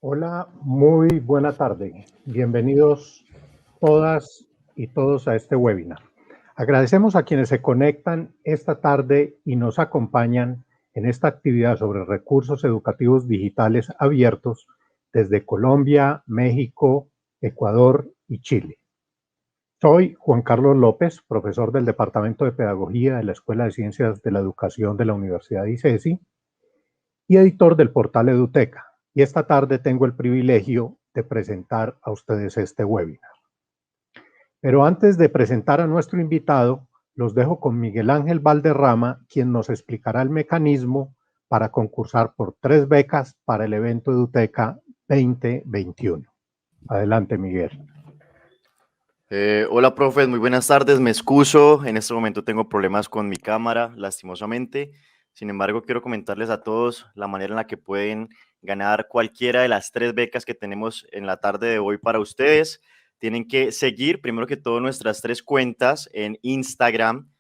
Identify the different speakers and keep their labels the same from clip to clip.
Speaker 1: Hola, muy buena tarde. Bienvenidos todas y todos a este webinar. Agradecemos a quienes se conectan esta tarde y nos acompañan en esta actividad sobre recursos educativos digitales abiertos desde Colombia, México, Ecuador y Chile. Soy Juan Carlos López, profesor del Departamento de Pedagogía de la Escuela de Ciencias de la Educación de la Universidad ICESI y editor del portal Eduteca. Y esta tarde tengo el privilegio de presentar a ustedes este webinar. Pero antes de presentar a nuestro invitado, los dejo con Miguel Ángel Valderrama, quien nos explicará el mecanismo para concursar por 3 becas para el evento Eduteca 2021. Adelante, Miguel.
Speaker 2: Hola, profes, muy buenas tardes. Me excuso, en este momento tengo problemas con mi cámara, lastimosamente. Sin embargo, quiero comentarles a todos la manera en la que pueden ganar cualquiera de las 3 becas que tenemos en la tarde de hoy para ustedes. Tienen que seguir, primero que todo, nuestras 3 cuentas en Instagram,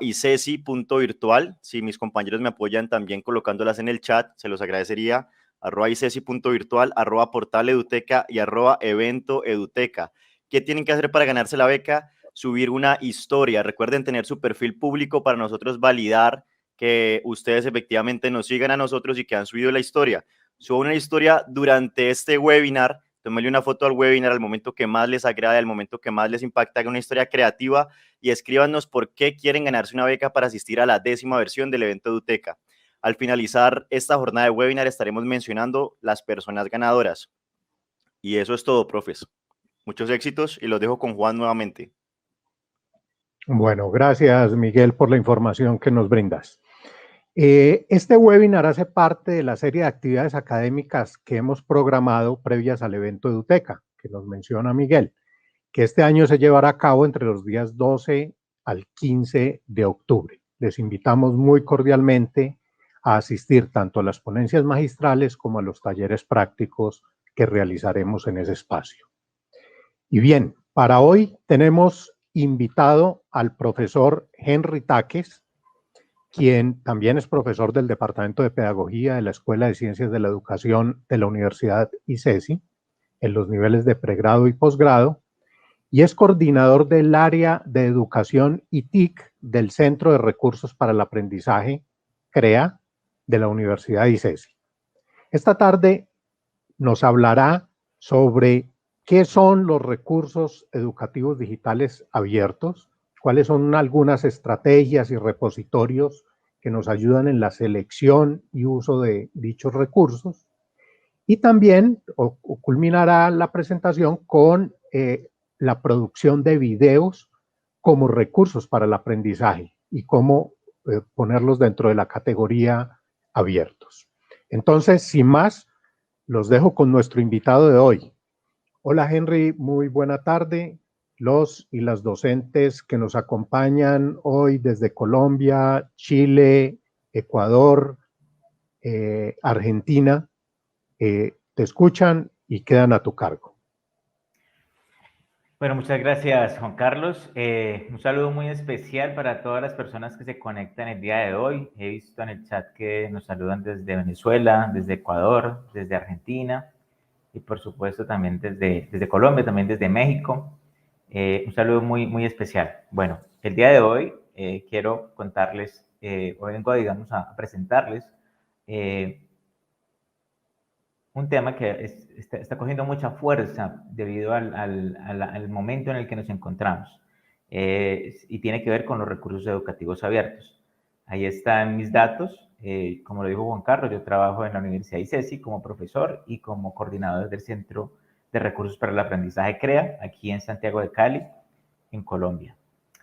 Speaker 2: @icesi.virtual. Si mis compañeros me apoyan también colocándolas en el chat, se los agradecería. @icesi.virtual, @portaleduteca y @eventoeduteca. ¿Qué tienen que hacer para ganarse la beca? Subir una historia. Recuerden tener su perfil público para nosotros validar que ustedes efectivamente nos sigan a nosotros y que han subido la historia. Suban una historia durante este webinar, tómenle una foto al webinar al momento que más les agrade, al momento que más les impacta, hagan una historia creativa y escríbanos por qué quieren ganarse una beca para asistir a la 10ª versión del evento Eduteca. Al finalizar esta jornada de webinar estaremos mencionando las personas ganadoras. Y eso es todo, profes. Muchos éxitos y los dejo con Juan nuevamente.
Speaker 1: Bueno, gracias, Miguel, por la información que nos brindas. Este webinar hace parte de la serie de actividades académicas que hemos programado previas al evento Eduteca, que nos menciona Miguel, que este año se llevará a cabo entre los días 12 al 15 de octubre. Les invitamos muy cordialmente a asistir tanto a las ponencias magistrales como a los talleres prácticos que realizaremos en ese espacio. Y bien, para hoy tenemos invitado al profesor Henry Taques, quien también es profesor del Departamento de Pedagogía de la Escuela de Ciencias de la Educación de la Universidad ICESI, en los niveles de pregrado y posgrado, y es coordinador del área de educación y TIC del Centro de Recursos para el Aprendizaje, CREA, de la Universidad ICESI. Esta tarde nos hablará sobre qué son los recursos educativos digitales abiertos, cuáles son algunas estrategias y repositorios que nos ayudan en la selección y uso de dichos recursos. Y también culminará la presentación con la producción de videos como recursos para el aprendizaje y cómo ponerlos dentro de la categoría abiertos. Entonces, sin más, los dejo con nuestro invitado de hoy. Hola Henry, muy buena tarde. Los y las docentes que nos acompañan hoy desde Colombia, Chile, Ecuador, Argentina, te escuchan y quedan a tu cargo.
Speaker 3: Bueno, muchas gracias, Juan Carlos. Un saludo muy especial para todas las personas que se conectan el día de hoy. He visto en el chat que nos saludan desde Venezuela, desde Ecuador, desde Argentina y por supuesto también desde Colombia, también desde México. Un saludo muy especial. Bueno, el día de hoy quiero contarles, o vengo, digamos, a presentarles un tema que está cogiendo mucha fuerza debido al momento en el que nos encontramos y tiene que ver con los recursos educativos abiertos. Ahí están mis datos. Como lo dijo Juan Carlos, yo trabajo en la Universidad ICESI como profesor y como coordinador del Centro de Recursos para el Aprendizaje CREA, aquí en Santiago de Cali, en Colombia.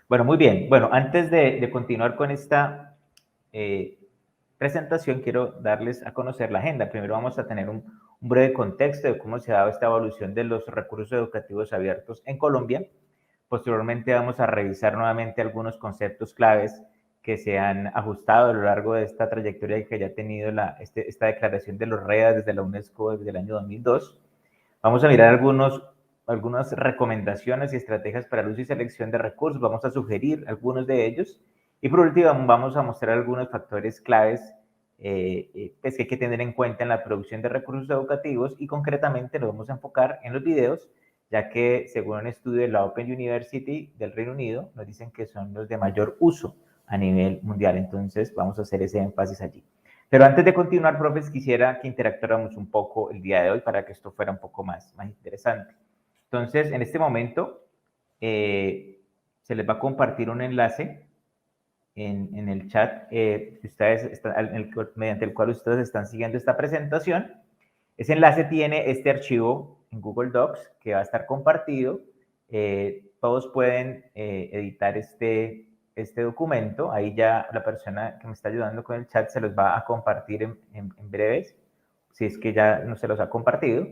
Speaker 3: Bueno, muy bien. Bueno, antes de continuar con esta presentación, quiero darles a conocer la agenda. Primero vamos a tener un breve contexto de cómo se ha dado esta evolución de los recursos educativos abiertos en Colombia. Posteriormente vamos a revisar nuevamente algunos conceptos claves que se han ajustado a lo largo de esta trayectoria que ya ha tenido esta declaración de los REA desde la UNESCO desde el año 2002. Vamos a mirar algunas recomendaciones y estrategias para el uso y selección de recursos. Vamos a sugerir algunos de ellos. Y por último, vamos a mostrar algunos factores claves pues que hay que tener en cuenta en la producción de recursos educativos, y concretamente nos vamos a enfocar en los videos, ya que según un estudio de la Open University del Reino Unido, nos dicen que son los de mayor uso a nivel mundial. Entonces vamos a hacer ese énfasis allí. Pero antes de continuar, profes, quisiera que interactuáramos un poco el día de hoy para que esto fuera un poco más interesante. Entonces, en este momento, se les va a compartir un enlace en el chat mediante el cual ustedes están siguiendo esta presentación. Ese enlace tiene este archivo en Google Docs que va a estar compartido. Todos pueden editar este documento. Ahí ya la persona que me está ayudando con el chat se los va a compartir en breves, si es que ya no se los ha compartido.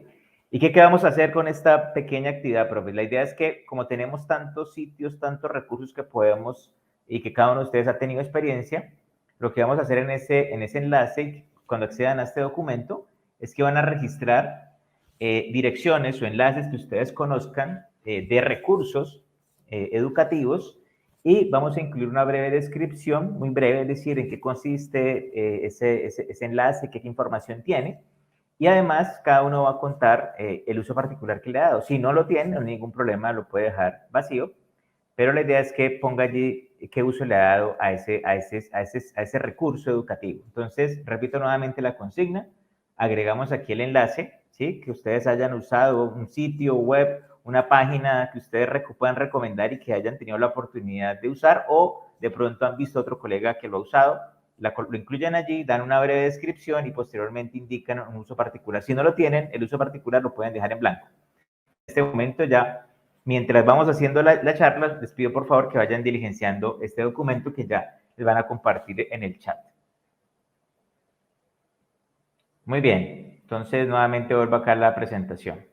Speaker 3: ¿Y qué vamos a hacer con esta pequeña actividad, profe? La idea es que, como tenemos tantos sitios, tantos recursos que podemos y que cada uno de ustedes ha tenido experiencia, lo que vamos a hacer en ese enlace, cuando accedan a este documento, es que van a registrar direcciones o enlaces que ustedes conozcan de recursos educativos, y vamos a incluir una breve descripción, muy breve, es decir, en qué consiste ese enlace, qué información tiene. Y además, cada uno va a contar el uso particular que le ha dado. Si no lo tiene, no hay ningún problema, lo puede dejar vacío. Pero la idea es que ponga allí qué uso le ha dado a ese recurso educativo. Entonces, repito nuevamente la consigna. Agregamos aquí el enlace, ¿sí? Que ustedes hayan usado un sitio web, una página que ustedes puedan recomendar y que hayan tenido la oportunidad de usar, o de pronto han visto otro colega que lo ha usado. Lo incluyen allí, dan una breve descripción y posteriormente indican un uso particular. Si no lo tienen, el uso particular lo pueden dejar en blanco. En este momento ya, mientras vamos haciendo la charla, les pido por favor que vayan diligenciando este documento que ya les van a compartir en el chat. Muy bien, entonces nuevamente vuelvo acá a la presentación.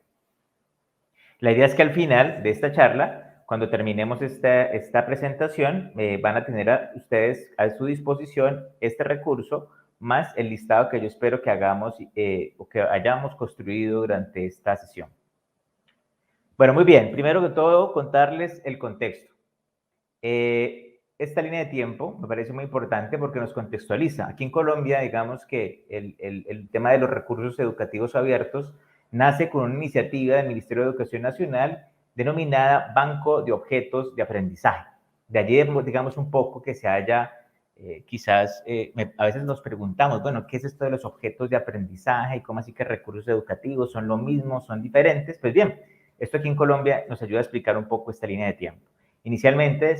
Speaker 3: La idea es que al final de esta charla, cuando terminemos esta presentación, van a tener ustedes a su disposición este recurso, más el listado que yo espero que hagamos o que hayamos construido durante esta sesión. Bueno, muy bien. Primero que todo, contarles el contexto. Esta línea de tiempo me parece muy importante porque nos contextualiza. Aquí en Colombia, digamos que el tema de los recursos educativos abiertos nace con una iniciativa del Ministerio de Educación Nacional denominada Banco de Objetos de Aprendizaje. De allí, digamos, un poco que se haya, a veces nos preguntamos, bueno, ¿qué es esto de los objetos de aprendizaje? ¿Y cómo así que recursos educativos son lo mismo, son diferentes? Pues bien, esto aquí en Colombia nos ayuda a explicar un poco esta línea de tiempo. Inicialmente,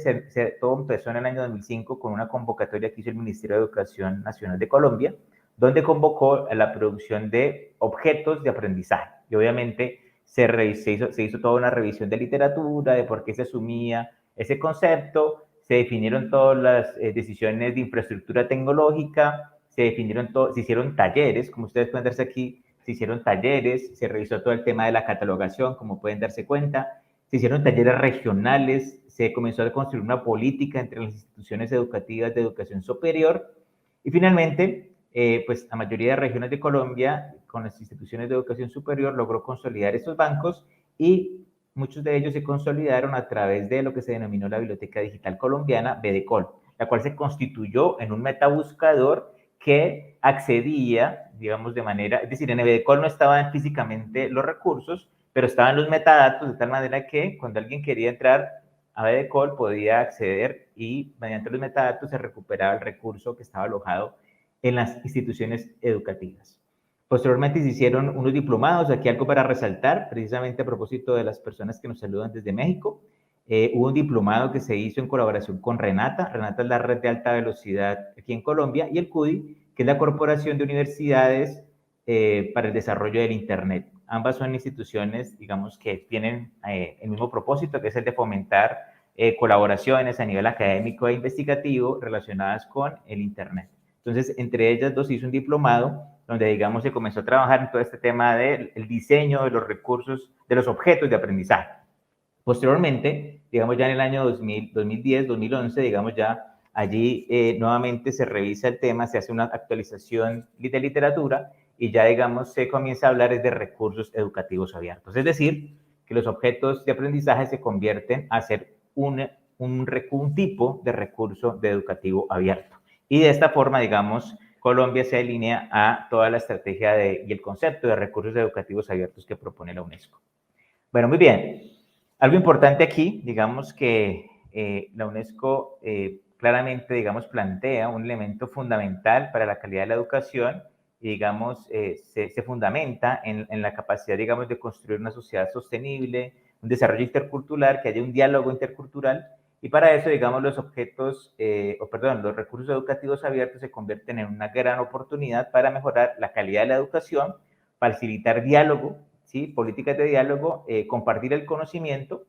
Speaker 3: todo empezó en el año 2005 con una convocatoria que hizo el Ministerio de Educación Nacional de Colombia, donde convocó a la producción de objetos de aprendizaje. Y obviamente se hizo toda una revisión de literatura, de por qué se asumía ese concepto, se definieron todas las decisiones de infraestructura tecnológica, se hicieron talleres, como ustedes pueden darse aquí, se hicieron talleres, se revisó todo el tema de la catalogación, como pueden darse cuenta, se hicieron talleres regionales, se comenzó a construir una política entre las instituciones educativas de educación superior, y finalmente, pues la mayoría de regiones de Colombia, con las instituciones de educación superior, logró consolidar estos bancos, y muchos de ellos se consolidaron a través de lo que se denominó la Biblioteca Digital Colombiana, BDCOL, la cual se constituyó en un metabuscador que accedía, digamos, es decir, en BDCOL no estaban físicamente los recursos, pero estaban los metadatos, de tal manera que cuando alguien quería entrar a BDCOL podía acceder y mediante los metadatos se recuperaba el recurso que estaba alojado en las instituciones educativas. Posteriormente se hicieron unos diplomados, aquí algo para resaltar, precisamente a propósito de las personas que nos saludan desde México. Hubo un diplomado que se hizo en colaboración con Renata. Renata es la red de alta velocidad aquí en Colombia, y el CUDI, que es la Corporación de Universidades para el Desarrollo del Internet. Ambas son instituciones, digamos, que tienen el mismo propósito, que es el de fomentar colaboraciones a nivel académico e investigativo relacionadas con el Internet. Entonces, entre ellas dos hizo un diplomado donde, digamos, se comenzó a trabajar en todo este tema del diseño de los recursos, de los objetos de aprendizaje. Posteriormente, digamos, ya en el año 2010, 2011, digamos, ya allí nuevamente se revisa el tema, se hace una actualización de literatura y ya, digamos, se comienza a hablar de recursos educativos abiertos. Es decir, que los objetos de aprendizaje se convierten a ser un tipo de recurso educativo abierto. Y de esta forma, digamos, Colombia se alinea a toda la estrategia y el concepto de recursos educativos abiertos que propone la UNESCO. Bueno, muy bien. Algo importante aquí, digamos que la UNESCO claramente, digamos, plantea un elemento fundamental para la calidad de la educación y, digamos, se fundamenta en la capacidad, digamos, de construir una sociedad sostenible, un desarrollo intercultural, que haya un diálogo intercultural, y para eso, digamos, los recursos educativos abiertos se convierten en una gran oportunidad para mejorar la calidad de la educación, facilitar diálogo, ¿sí? Políticas de diálogo, compartir el conocimiento,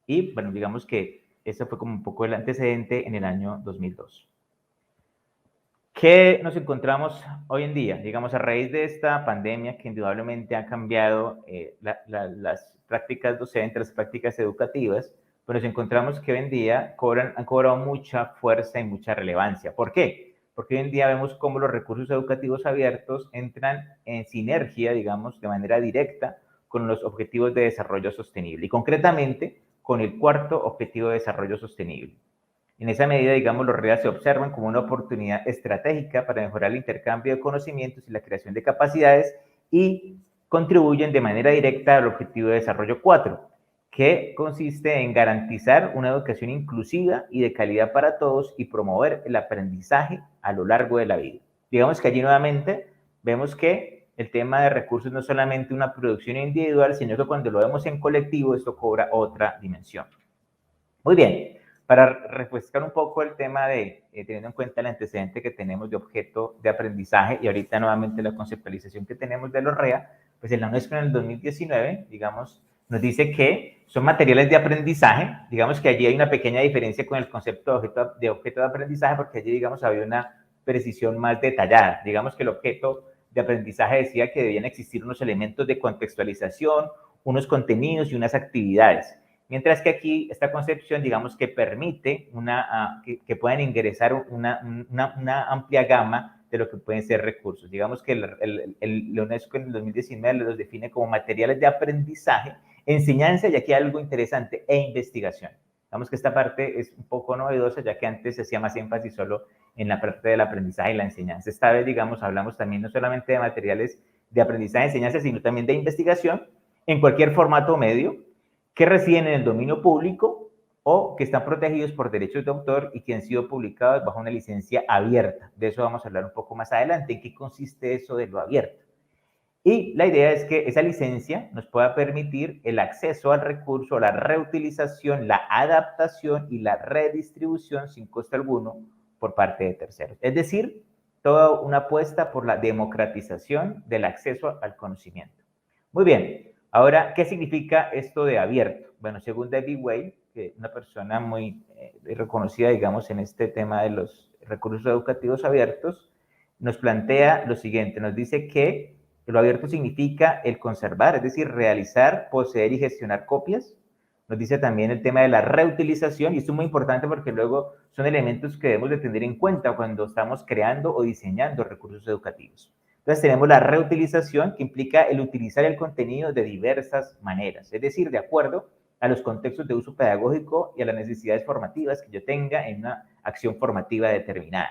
Speaker 3: y, bueno, digamos que eso fue como un poco el antecedente en el año 2002. ¿Qué nos encontramos hoy en día? Digamos, a raíz de esta pandemia que indudablemente ha cambiado las prácticas docentes, las prácticas educativas, pues nos encontramos que hoy en día han cobrado mucha fuerza y mucha relevancia. ¿Por qué? Porque hoy en día vemos cómo los recursos educativos abiertos entran en sinergia, digamos, de manera directa con los objetivos de desarrollo sostenible y concretamente con el cuarto objetivo de desarrollo sostenible. En esa medida, digamos, los REA se observan como una oportunidad estratégica para mejorar el intercambio de conocimientos y la creación de capacidades y contribuyen de manera directa al objetivo de desarrollo 4, que consiste en garantizar una educación inclusiva y de calidad para todos y promover el aprendizaje a lo largo de la vida. Digamos que allí nuevamente vemos que el tema de recursos no es solamente una producción individual, sino que cuando lo vemos en colectivo, esto cobra otra dimensión. Muy bien. Para refrescar un poco el tema de, teniendo en cuenta el antecedente que tenemos de objeto de aprendizaje y ahorita nuevamente la conceptualización que tenemos de los REA, pues en la UNESCO en el 2019, digamos, nos dice que son materiales de aprendizaje, digamos que allí hay una pequeña diferencia con el concepto de objeto de aprendizaje, porque allí, digamos, había una precisión más detallada. Digamos que el objeto de aprendizaje decía que debían existir unos elementos de contextualización, unos contenidos y unas actividades. Mientras que aquí esta concepción, digamos, que permite que puedan ingresar una amplia gama de lo que pueden ser recursos. Digamos que la UNESCO en el 2019 los define como materiales de aprendizaje, enseñanza, y aquí hay algo interesante, e investigación. Digamos que esta parte es un poco novedosa, ya que antes se hacía más énfasis solo en la parte del aprendizaje y la enseñanza. Esta vez, digamos, hablamos también no solamente de materiales de aprendizaje y enseñanza, sino también de investigación en cualquier formato o medio, que residen en el dominio público o que están protegidos por derechos de autor y que han sido publicados bajo una licencia abierta. De eso vamos a hablar un poco más adelante, en qué consiste eso de lo abierto. Y la idea es que esa licencia nos pueda permitir el acceso al recurso, la reutilización, la adaptación y la redistribución sin costo alguno por parte de terceros. Es decir, toda una apuesta por la democratización del acceso al conocimiento. Muy bien. Ahora, ¿qué significa esto de abierto? Bueno, según David Way, que es una persona muy reconocida, digamos, en este tema de los recursos educativos abiertos, nos plantea lo siguiente, nos dice que lo abierto significa el conservar, es decir, realizar, poseer y gestionar copias. Nos dice también el tema de la reutilización, y esto es muy importante porque luego son elementos que debemos de tener en cuenta cuando estamos creando o diseñando recursos educativos. Entonces tenemos la reutilización, que implica el utilizar el contenido de diversas maneras, es decir, de acuerdo a los contextos de uso pedagógico y a las necesidades formativas que yo tenga en una acción formativa determinada.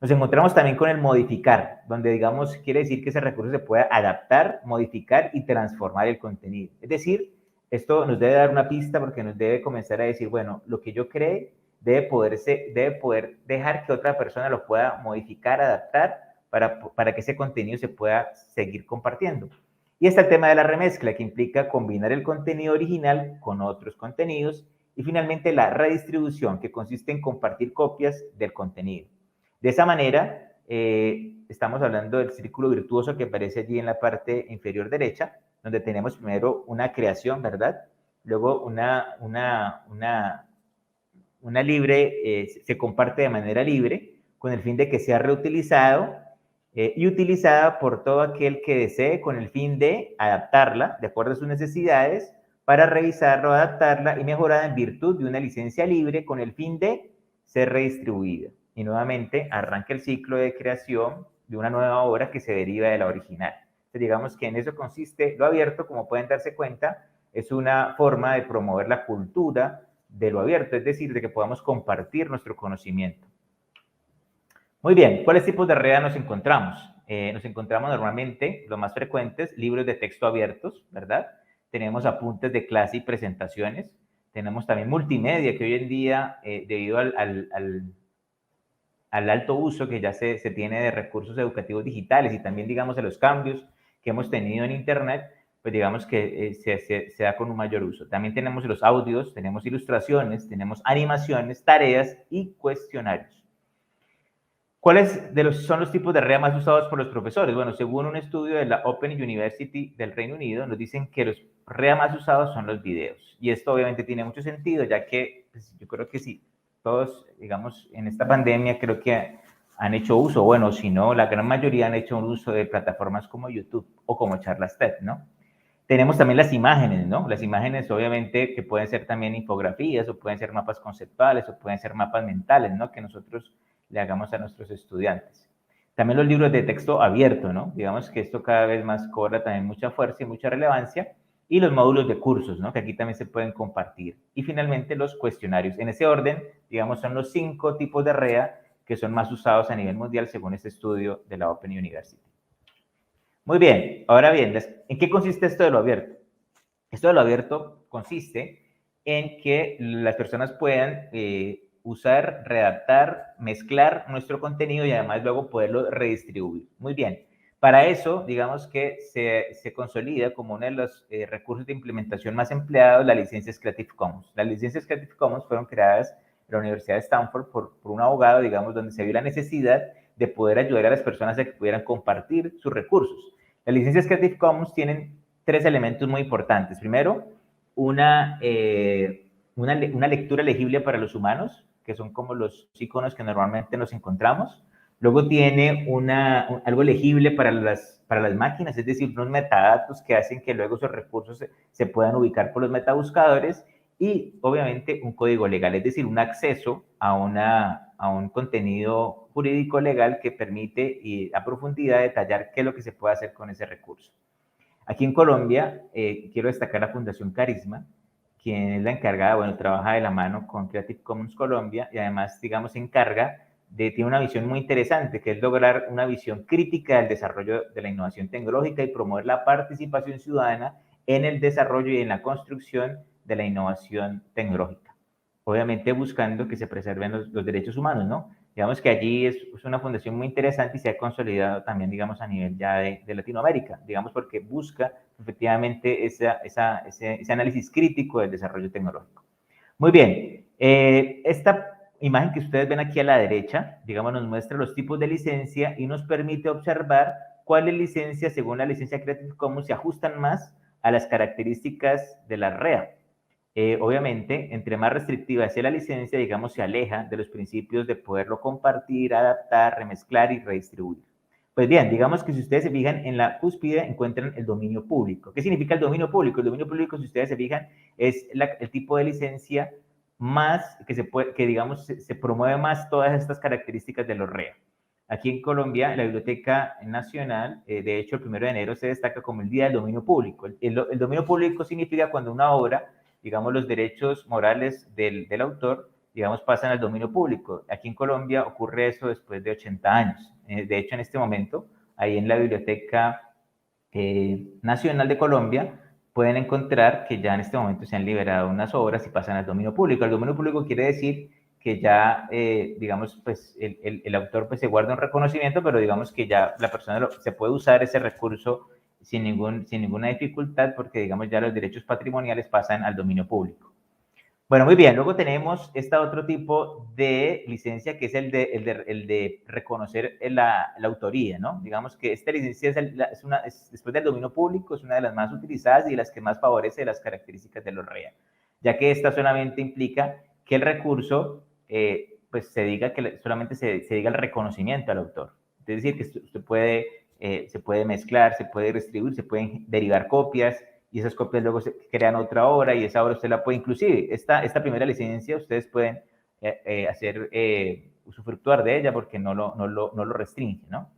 Speaker 3: Nos encontramos también con el modificar, donde, digamos, quiere decir que ese recurso se puede adaptar, modificar y transformar el contenido. Es decir, esto nos debe dar una pista porque nos debe comenzar a decir, bueno, lo que yo cree debe poder dejar que otra persona lo pueda modificar, adaptar, para que ese contenido se pueda seguir compartiendo. Y está el tema de la remezcla, que implica combinar el contenido original con otros contenidos. Y finalmente la redistribución, que consiste en compartir copias del contenido. De esa manera, estamos hablando del círculo virtuoso que aparece allí en la parte inferior derecha, donde tenemos primero una creación, ¿verdad? Luego una libre, se comparte de manera libre, con el fin de que sea reutilizado y utilizada por todo aquel que desee con el fin de adaptarla de acuerdo a sus necesidades, para revisarla o adaptarla y mejorada en virtud de una licencia libre con el fin de ser redistribuida. Y nuevamente arranca el ciclo de creación de una nueva obra que se deriva de la original. Entonces, digamos que en eso consiste lo abierto. Como pueden darse cuenta, es una forma de promover la cultura de lo abierto, es decir, de que podamos compartir nuestro conocimiento. Muy bien, ¿cuáles tipos de REA nos encontramos? Nos encontramos normalmente, los más frecuentes, libros de texto abiertos, ¿verdad? Tenemos apuntes de clase y presentaciones. Tenemos también multimedia, que hoy en día, debido al alto uso que ya se tiene de recursos educativos digitales y también, digamos, de los cambios que hemos tenido en Internet, pues digamos que se da con un mayor uso. También tenemos los audios, tenemos ilustraciones, tenemos animaciones, tareas y cuestionarios. ¿Cuáles son los tipos de REA más usados por los profesores? Bueno, según un estudio de la Open University del Reino Unido, nos dicen que los REA más usados son los videos. Y esto obviamente tiene mucho sentido, ya que pues, yo creo que sí, todos, digamos, en esta pandemia creo que han hecho uso, bueno, si no, la gran mayoría han hecho un uso de plataformas como YouTube o como Charlas TED, ¿no? Tenemos también las imágenes, ¿no? Las imágenes obviamente que pueden ser también infografías o pueden ser mapas conceptuales o pueden ser mapas mentales, ¿no? Que nosotros le hagamos a nuestros estudiantes. También los libros de texto abierto, ¿no? Digamos que esto cada vez más cobra también mucha fuerza y mucha relevancia. Y los módulos de cursos, ¿no? Que aquí también se pueden compartir. Y finalmente los cuestionarios. En ese orden, digamos, son los 5 tipos de REA que son más usados a nivel mundial según este estudio de la Open University. Muy bien, ahora bien, ¿en qué consiste esto de lo abierto? Esto de lo abierto consiste en que las personas puedan usar, redactar, mezclar nuestro contenido y además luego poderlo redistribuir. Muy bien, para eso, digamos que se consolida como uno de los recursos de implementación más empleados las licencias Creative Commons. Las licencias Creative Commons fueron creadas en la Universidad de Stanford por un abogado, digamos, donde se vio la necesidad de poder ayudar a las personas a que pudieran compartir sus recursos. Las licencias Creative Commons tienen 3 elementos muy importantes. Primero, una lectura legible para los humanos, que son como los iconos que normalmente nos encontramos. Luego tiene algo legible para las máquinas, es decir, unos metadatos que hacen que luego esos recursos se puedan ubicar por los metabuscadores. Y obviamente un código legal, es decir, un acceso a un contenido jurídico legal que permite y a profundidad detallar qué es lo que se puede hacer con ese recurso. Aquí en Colombia, quiero destacar la Fundación Carisma, quien es la encargada, bueno, trabaja de la mano con Creative Commons Colombia y además, digamos, se encarga tiene una visión muy interesante, que es lograr una visión crítica del desarrollo de la innovación tecnológica y promover la participación ciudadana en el desarrollo y en la construcción de la innovación tecnológica. Obviamente buscando que se preserven los derechos humanos, ¿no? Digamos que allí es una fundación muy interesante y se ha consolidado también, digamos, a nivel ya de Latinoamérica, digamos, porque busca efectivamente ese análisis crítico del desarrollo tecnológico. Muy bien, esta imagen que ustedes ven aquí a la derecha, digamos, nos muestra los tipos de licencia y nos permite observar cuáles licencias, según la licencia Creative Commons, se ajustan más a las características de la REA. Obviamente, entre más restrictiva sea la licencia, digamos, se aleja de los principios de poderlo compartir, adaptar, remezclar y redistribuir. Pues bien, digamos que si ustedes se fijan en la cúspide encuentran el dominio público. ¿Qué significa el dominio público? El dominio público, si ustedes se fijan, es el tipo de licencia más que digamos, se promueve más todas estas características de los REA. Aquí en Colombia, en la Biblioteca Nacional, de hecho, el 1 de enero se destaca como el Día del Dominio Público. El dominio público significa cuando una obra, digamos, los derechos morales del autor, digamos, pasan al dominio público. Aquí en Colombia ocurre eso después de 80 años. De hecho, en este momento, ahí en la Biblioteca Nacional de Colombia, pueden encontrar que ya en este momento se han liberado unas obras y pasan al dominio público. El dominio público quiere decir que ya, digamos, pues el autor pues se guarda un reconocimiento, pero digamos que ya la persona se puede usar ese recurso sin ninguna dificultad porque, digamos, ya los derechos patrimoniales pasan al dominio público. Bueno, muy bien. Luego tenemos otro tipo de licencia que es el de reconocer la autoría, ¿no? Digamos que esta licencia después del dominio público, es una de las más utilizadas y de las que más favorece las características de los REA, ya que esta solamente implica que el recurso, pues solamente se diga el reconocimiento al autor. Es decir, que se puede mezclar, se puede distribuir, se pueden derivar copias, y esas copias luego se crean otra obra y esa obra usted la puede, inclusive, esta primera licencia ustedes pueden usufructuar de ella porque no lo restringe, ¿no?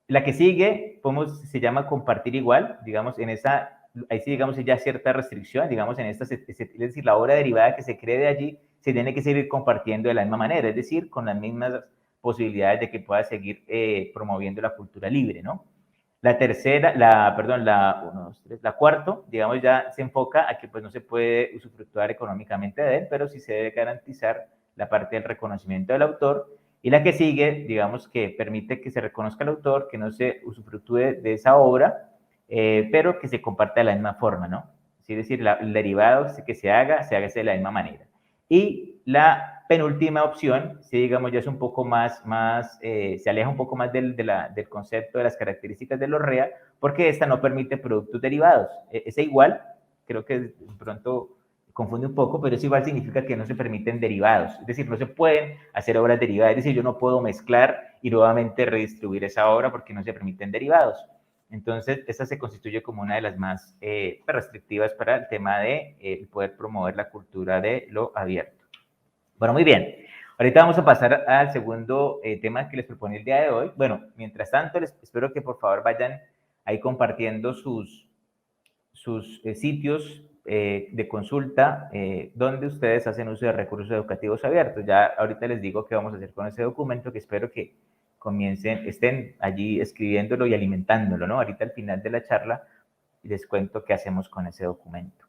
Speaker 3: La que sigue, se llama compartir igual, digamos, ahí sí, digamos, ya cierta restricción, digamos, es decir, la obra derivada que se cree de allí se tiene que seguir compartiendo de la misma manera, es decir, con las mismas posibilidades de que pueda seguir promoviendo la cultura libre, ¿no? La cuarto, digamos, ya se enfoca a que pues no se puede usufructúar económicamente de él, pero sí se debe garantizar la parte del reconocimiento del autor. Y la que sigue, digamos, que permite que se reconozca el autor, que no se usufructúe de esa obra, pero que se comparta de la misma forma, ¿no? Es decir, el derivado que se haga de la misma manera. Y la penúltima opción, si digamos ya es un poco se aleja un poco más del concepto de las características de los REA, porque esta no permite productos derivados. Esa igual, creo que de pronto confunde un poco, pero eso igual significa que no se permiten derivados. Es decir, no se pueden hacer obras derivadas. Es decir, yo no puedo mezclar y nuevamente redistribuir esa obra porque no se permiten derivados. Entonces, esta se constituye como una de las más restrictivas para el tema de poder promover la cultura de lo abierto. Bueno, muy bien. Ahorita vamos a pasar al segundo tema que les propone el día de hoy. Bueno, mientras tanto, les espero que por favor vayan ahí compartiendo sus sitios de consulta donde ustedes hacen uso de recursos educativos abiertos. Ya ahorita les digo qué vamos a hacer con ese documento, que espero que estén allí escribiéndolo y alimentándolo, ¿no? Ahorita al final de la charla les cuento qué hacemos con ese documento.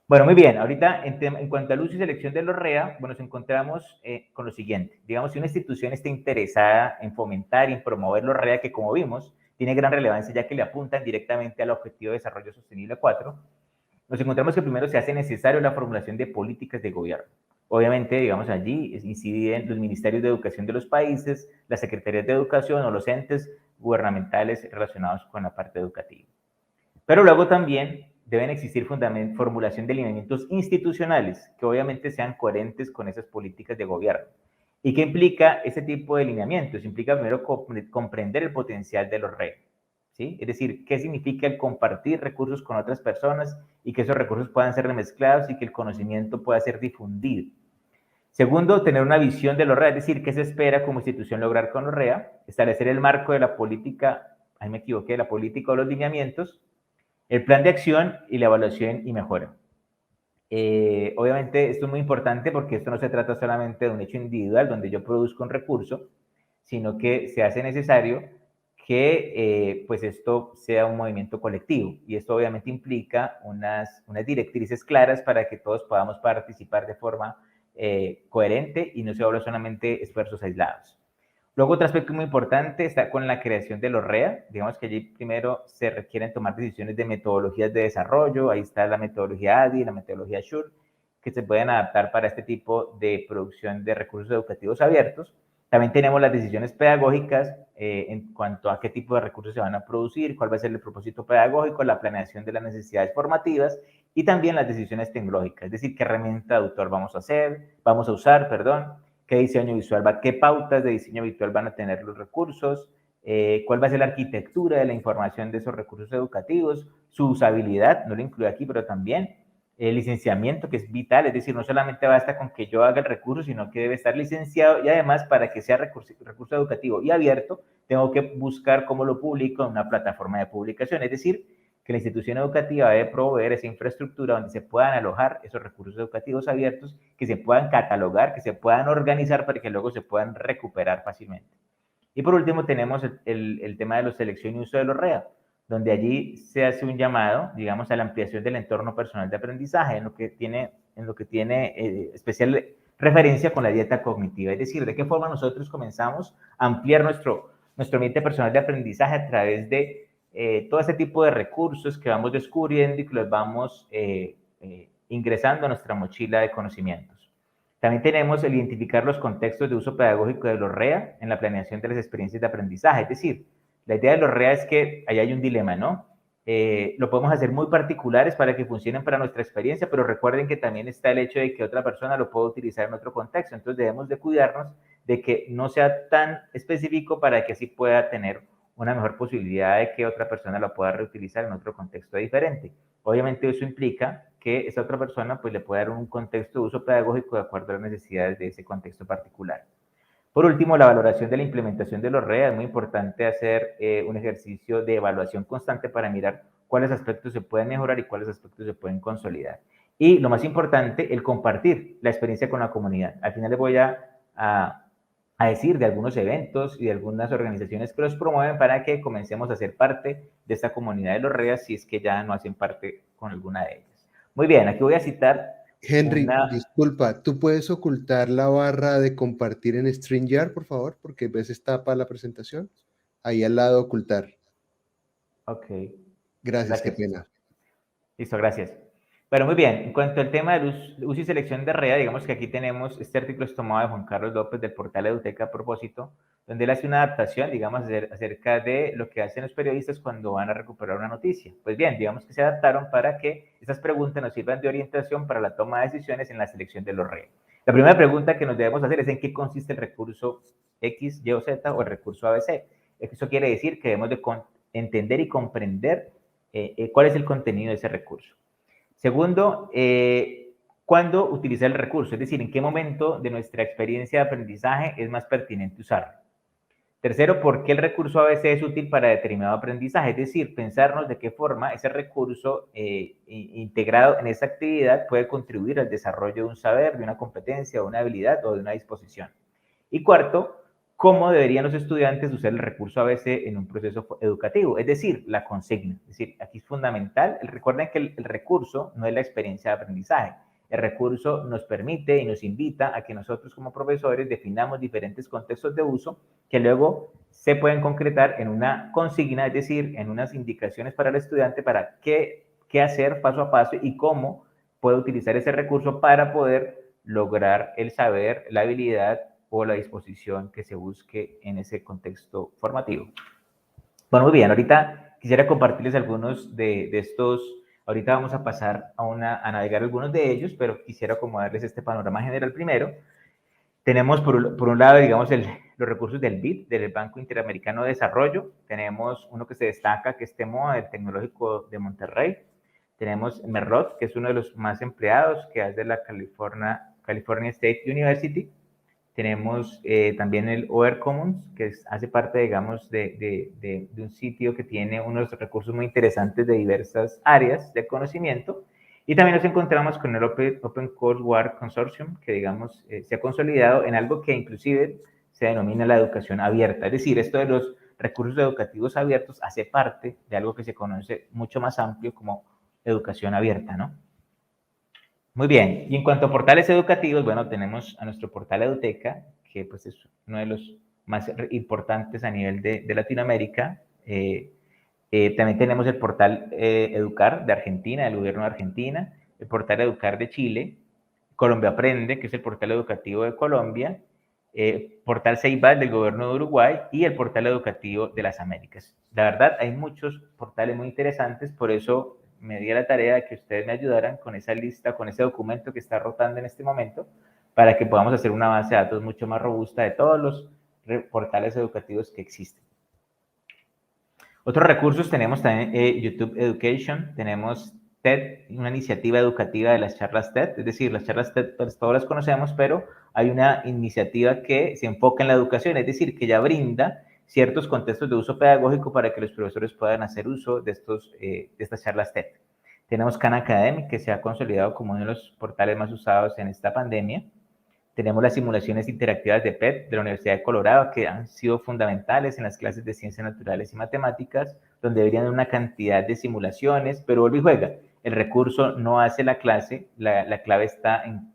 Speaker 3: Bueno, muy bien. Ahorita, en cuanto al uso y selección de los REA, bueno, nos encontramos con lo siguiente. Digamos, si una institución está interesada en fomentar y en promover los REA, que como vimos, tiene gran relevancia ya que le apuntan directamente al Objetivo de Desarrollo Sostenible 4, nos encontramos que primero se hace necesario la formulación de políticas de gobierno. Obviamente, digamos, allí inciden los ministerios de educación de los países, las secretarías de educación o los entes gubernamentales relacionados con la parte educativa. Pero luego también deben existir formulación de lineamientos institucionales que obviamente sean coherentes con esas políticas de gobierno. ¿Y qué implica ese tipo de lineamientos? Implica primero comprender el potencial de los REA, ¿sí? Es decir, qué significa el compartir recursos con otras personas y que esos recursos puedan ser remezclados y que el conocimiento pueda ser difundido. Segundo, tener una visión de los REA, es decir, qué se espera como institución lograr con los REA, establecer el marco de la política, ahí me equivoqué, la política o los lineamientos, el plan de acción y la evaluación y mejora. Obviamente esto es muy importante porque esto no se trata solamente de un hecho individual donde yo produzco un recurso, sino que se hace necesario que pues esto sea un movimiento colectivo y esto obviamente implica unas directrices claras para que todos podamos participar de forma coherente y no se habla solamente esfuerzos aislados. Luego, otro aspecto muy importante está con la creación de los REA. Digamos que allí primero se requieren tomar decisiones de metodologías de desarrollo. Ahí está la metodología ADI, la metodología SURE, que se pueden adaptar para este tipo de producción de recursos educativos abiertos. También tenemos las decisiones pedagógicas en cuanto a qué tipo de recursos se van a producir, cuál va a ser el propósito pedagógico, la planeación de las necesidades formativas y también las decisiones tecnológicas, es decir, qué herramienta de autor vamos a usar, qué diseño visual qué pautas de diseño visual van a tener los recursos, cuál va a ser la arquitectura de la información de esos recursos educativos, su usabilidad, no lo incluyo aquí, pero también el licenciamiento, que es vital, es decir, no solamente basta con que yo haga el recurso, sino que debe estar licenciado y además para que sea recurso educativo y abierto, tengo que buscar cómo lo publico en una plataforma de publicación, es decir, que la institución educativa debe proveer esa infraestructura donde se puedan alojar esos recursos educativos abiertos, que se puedan catalogar, que se puedan organizar para que luego se puedan recuperar fácilmente. Y por último tenemos el tema de la selección y uso de los REA, donde allí se hace un llamado, digamos, a la ampliación del entorno personal de aprendizaje, en lo que tiene especial referencia con la dieta cognitiva, es decir, de qué forma nosotros comenzamos a ampliar nuestro ambiente personal de aprendizaje a través de todo este tipo de recursos que vamos descubriendo y que los vamos ingresando a nuestra mochila de conocimientos. También tenemos el identificar los contextos de uso pedagógico de los REA en la planeación de las experiencias de aprendizaje. Es decir, la idea de los REA es que ahí hay un dilema, ¿no? Lo podemos hacer muy particulares para que funcionen para nuestra experiencia, pero recuerden que también está el hecho de que otra persona lo puede utilizar en otro contexto. Entonces debemos de cuidarnos de que no sea tan específico para que así pueda tener una mejor posibilidad de que otra persona lo pueda reutilizar en otro contexto diferente. Obviamente eso implica que esa otra persona pues le pueda dar un contexto de uso pedagógico de acuerdo a las necesidades de ese contexto particular. Por último, la valoración de la implementación de los REA. Es muy importante hacer un ejercicio de evaluación constante para mirar cuáles aspectos se pueden mejorar y cuáles aspectos se pueden consolidar. Y lo más importante, el compartir la experiencia con la comunidad. Al final les voy a a decir de algunos eventos y de algunas organizaciones que los promueven para que comencemos a ser parte de esta comunidad de los REAS si es que ya no hacen parte con alguna de ellas. Muy bien, aquí voy a citar
Speaker 4: Henry,
Speaker 3: una...
Speaker 4: disculpa, ¿tú puedes ocultar la barra de compartir en StreamYard, por favor? Porque a veces tapa la presentación. Ahí al lado ocultar.
Speaker 3: Ok,
Speaker 4: Gracias, qué
Speaker 3: gracias.
Speaker 4: pena.
Speaker 3: Listo, gracias. Bueno, muy bien. En cuanto al tema del uso y selección de REA, digamos que aquí tenemos, este artículo es tomado de Juan Carlos López del portal Eduteca a propósito, donde él hace una adaptación, digamos, acerca de lo que hacen los periodistas cuando van a recuperar una noticia. Pues bien, digamos que se adaptaron para que estas preguntas nos sirvan de orientación para la toma de decisiones en la selección de los REA. La primera pregunta que nos debemos hacer es en qué consiste el recurso X, Y o Z o el recurso ABC. Eso quiere decir que debemos de entender y comprender cuál es el contenido de ese recurso. Segundo, ¿cuándo utilizar el recurso? Es decir, ¿en qué momento de nuestra experiencia de aprendizaje es más pertinente usarlo? Tercero, ¿por qué el recurso ABC es útil para determinado aprendizaje? Es decir, pensarnos de qué forma ese recurso integrado en esa actividad puede contribuir al desarrollo de un saber, de una competencia, de una habilidad o de una disposición. Y cuarto, ¿cómo deberían los estudiantes usar el recurso ABC en un proceso educativo? Es decir, la consigna. Es decir, aquí es fundamental. Recuerden que el recurso no es la experiencia de aprendizaje. El recurso nos permite y nos invita a que nosotros como profesores definamos diferentes contextos de uso que luego se pueden concretar en una consigna, es decir, en unas indicaciones para el estudiante para qué hacer paso a paso y cómo puede utilizar ese recurso para poder lograr el saber, la habilidad o la disposición que se busque en ese contexto formativo. Bueno, muy bien, ahorita quisiera compartirles algunos de estos, ahorita vamos a pasar a navegar algunos de ellos, pero quisiera como darles este panorama general primero. Tenemos por un lado, digamos, los recursos del BID, del Banco Interamericano de Desarrollo. Tenemos uno que se destaca, que es TEMOA, el Tecnológico de Monterrey. Tenemos MERLOT, que es uno de los más empleados, que es de la California State University. Tenemos también el OER Commons, que hace parte, digamos, de un sitio que tiene unos recursos muy interesantes de diversas áreas de conocimiento. Y también nos encontramos con el Open Courseware Consortium, que, digamos, se ha consolidado en algo que inclusive se denomina la educación abierta. Es decir, esto de los recursos educativos abiertos hace parte de algo que se conoce mucho más amplio como educación abierta, ¿no? Muy bien, y en cuanto a portales educativos, bueno, tenemos a nuestro portal Eduteca, que pues es uno de los más importantes a nivel de Latinoamérica. También tenemos el portal Educar de Argentina, del gobierno de Argentina, el portal Educar de Chile, Colombia Aprende, que es el portal educativo de Colombia, portal Ceibal del gobierno de Uruguay y el portal educativo de las Américas. La verdad, hay muchos portales muy interesantes, por eso me di a la tarea de que ustedes me ayudaran con esa lista, con ese documento que está rotando en este momento, para que podamos hacer una base de datos mucho más robusta de todos los portales educativos que existen. Otros recursos tenemos también YouTube Education, tenemos TED, una iniciativa educativa de las charlas TED, es decir, las charlas TED pues, todas las conocemos, pero hay una iniciativa que se enfoca en la educación, es decir, que ya brinda ciertos contextos de uso pedagógico para que los profesores puedan hacer uso de estas charlas TED. Tenemos Khan Academy, que se ha consolidado como uno de los portales más usados en esta pandemia. Tenemos las simulaciones interactivas de PET de la Universidad de Colorado, que han sido fundamentales en las clases de ciencias naturales y matemáticas, donde deberían haber una cantidad de simulaciones, pero vuelve y juega. El recurso no hace la clase, la clave está en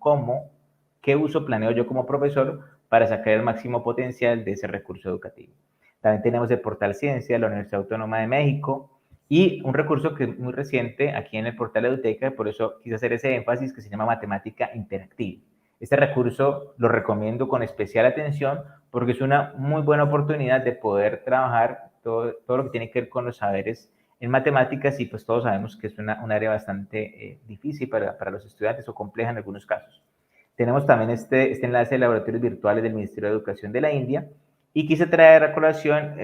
Speaker 3: qué uso planeo yo como profesor para sacar el máximo potencial de ese recurso educativo. También tenemos el portal Ciencia de la Universidad Autónoma de México y un recurso que es muy reciente aquí en el portal Eduteca, por eso quise hacer ese énfasis, que se llama Matemática Interactiva. Este recurso lo recomiendo con especial atención porque es una muy buena oportunidad de poder trabajar todo lo que tiene que ver con los saberes en matemáticas y pues todos sabemos que es un área bastante difícil para los estudiantes o compleja en algunos casos. Tenemos también este enlace de laboratorios virtuales del Ministerio de Educación de la India y quise traer a colación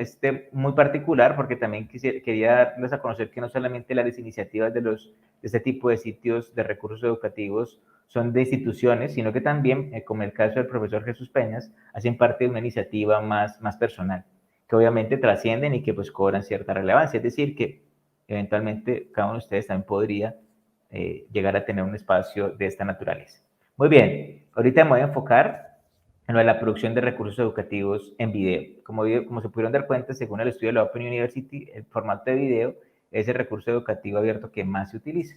Speaker 3: muy particular porque también quería darles a conocer que no solamente las iniciativas de este tipo de sitios de recursos educativos son de instituciones, sino que también, como el caso del profesor Jesús Peñas, hacen parte de una iniciativa más personal, que obviamente trascienden y que pues cobran cierta relevancia. Es decir, que eventualmente cada uno de ustedes también podría llegar a tener un espacio de esta naturaleza. Muy bien, ahorita me voy a enfocar en lo de la producción de recursos educativos en video. Como se pudieron dar cuenta, según el estudio de la Open University, el formato de video es el recurso educativo abierto que más se utiliza.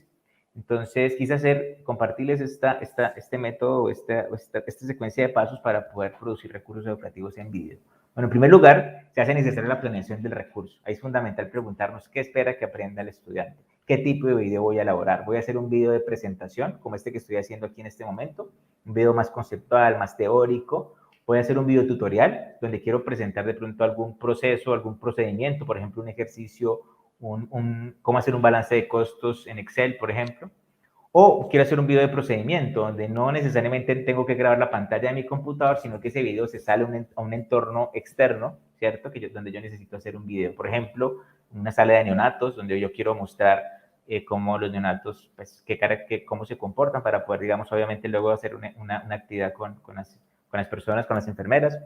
Speaker 3: Entonces, quise compartirles este método, esta secuencia de pasos para poder producir recursos educativos en video. Bueno, en primer lugar, se hace necesaria la planeación del recurso. Ahí es fundamental preguntarnos qué espera que aprenda el estudiante. ¿Qué tipo de video voy a elaborar? ¿Voy a hacer un video de presentación, como este que estoy haciendo aquí en este momento? ¿Un video más conceptual, más teórico? ¿Voy a hacer un video tutorial, donde quiero presentar de pronto algún proceso, algún procedimiento, por ejemplo, un ejercicio, cómo hacer un balance de costos en Excel, por ejemplo? O quiero hacer un video de procedimiento, donde no necesariamente tengo que grabar la pantalla de mi computador, sino que ese video se sale a un entorno externo, ¿cierto? Donde yo necesito hacer un video. Por ejemplo, una sala de neonatos, donde yo quiero mostrar cómo los neonatos, pues, cómo se comportan para poder, digamos, obviamente luego hacer una actividad con las personas, con las enfermeras.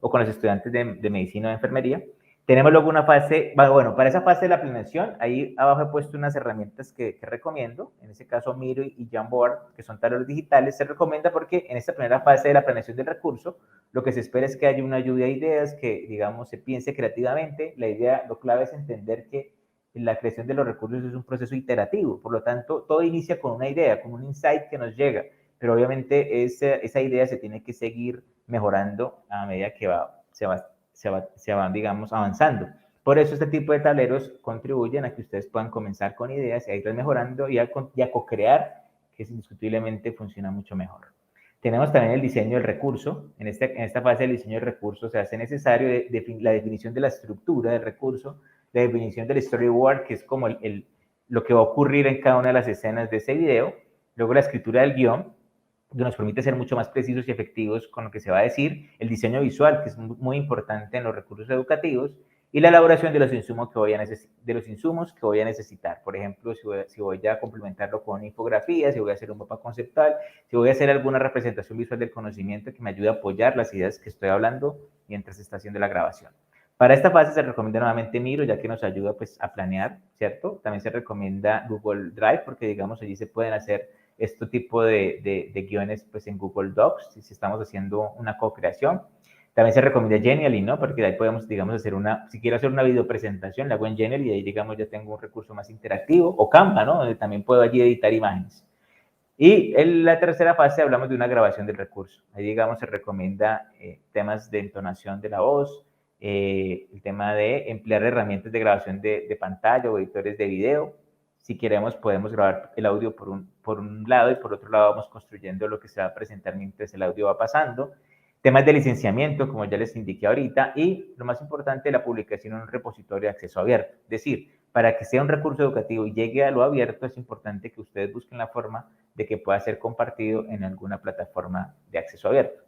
Speaker 3: O con los estudiantes de medicina o de enfermería. Tenemos luego una fase, bueno, para esa fase de la planeación, ahí abajo he puesto unas herramientas que recomiendo, en este caso Miro y Jamboard, que son tableros digitales. Se recomienda porque en esta primera fase de la planeación del recurso, lo que se espera es que haya una lluvia de ideas, que, digamos, se piense creativamente. Lo clave es entender que la creación de los recursos es un proceso iterativo, por lo tanto, todo inicia con una idea, con un insight que nos llega, pero obviamente esa idea se tiene que seguir mejorando a medida que se van, digamos, avanzando. Por eso este tipo de tableros contribuyen a que ustedes puedan comenzar con ideas y a irlas mejorando y a co-crear, que indiscutiblemente funciona mucho mejor. Tenemos también el diseño del recurso. En esta fase del diseño del recurso se hace necesario la definición de la estructura del recurso, la definición del storyboard, que es como lo que va a ocurrir en cada una de las escenas de ese video, luego la escritura del guión, que nos permite ser mucho más precisos y efectivos con lo que se va a decir, el diseño visual, que es muy importante en los recursos educativos, y la elaboración de los insumos que voy a necesitar. Por ejemplo, si voy a complementarlo con infografías, si voy a hacer un mapa conceptual, si voy a hacer alguna representación visual del conocimiento que me ayude a apoyar las ideas que estoy hablando mientras se está haciendo la grabación. Para esta fase se recomienda nuevamente Miro, ya que nos ayuda, pues, a planear, ¿cierto? También se recomienda Google Drive, porque, digamos, allí se pueden hacer este tipo de guiones, pues, en Google Docs, si estamos haciendo una co-creación. También se recomienda Genially, ¿no? Porque ahí podemos, digamos, si quiero hacer una video presentación, la hago en Genially y ahí, digamos, ya tengo un recurso más interactivo. O Canva, ¿no? Donde también puedo allí editar imágenes. Y en la tercera fase hablamos de una grabación del recurso. Ahí, digamos, se recomienda temas de entonación de la voz, el tema de emplear herramientas de grabación de pantalla o editores de video. Si queremos, podemos grabar el audio por un lado y por otro lado vamos construyendo lo que se va a presentar mientras el audio va pasando. Temas de licenciamiento, como ya les indiqué ahorita, y lo más importante, la publicación en un repositorio de acceso abierto. Es decir, para que sea un recurso educativo y llegue a lo abierto, es importante que ustedes busquen la forma de que pueda ser compartido en alguna plataforma de acceso abierto.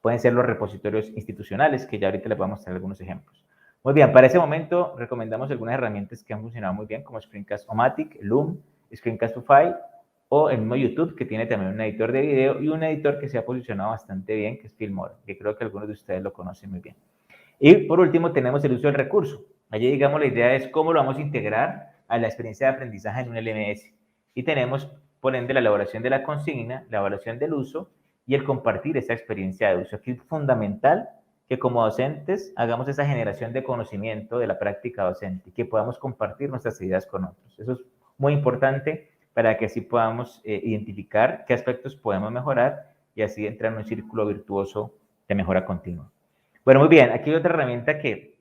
Speaker 3: Pueden ser los repositorios institucionales, que ya ahorita les voy a mostrar algunos ejemplos. Muy bien, para ese momento recomendamos algunas herramientas que han funcionado muy bien, como Screencast-O-Matic, Loom, Screencast-To-File, o el mismo YouTube, que tiene también un editor de video y un editor que se ha posicionado bastante bien, que es Filmora, que creo que algunos de ustedes lo conocen muy bien. Y por último tenemos el uso del recurso. Allí, digamos, la idea es cómo lo vamos a integrar a la experiencia de aprendizaje en un LMS. Y tenemos, por ende, la elaboración de la consigna, la evaluación del uso y el compartir esa experiencia de uso. Aquí es fundamental que como docentes hagamos esa generación de conocimiento de la práctica docente y que podamos compartir nuestras ideas con otros. Eso es muy importante para que así podamos identificar qué aspectos podemos mejorar y así entrar en un círculo virtuoso de mejora continua. Bueno, muy bien, aquí hay otra herramienta que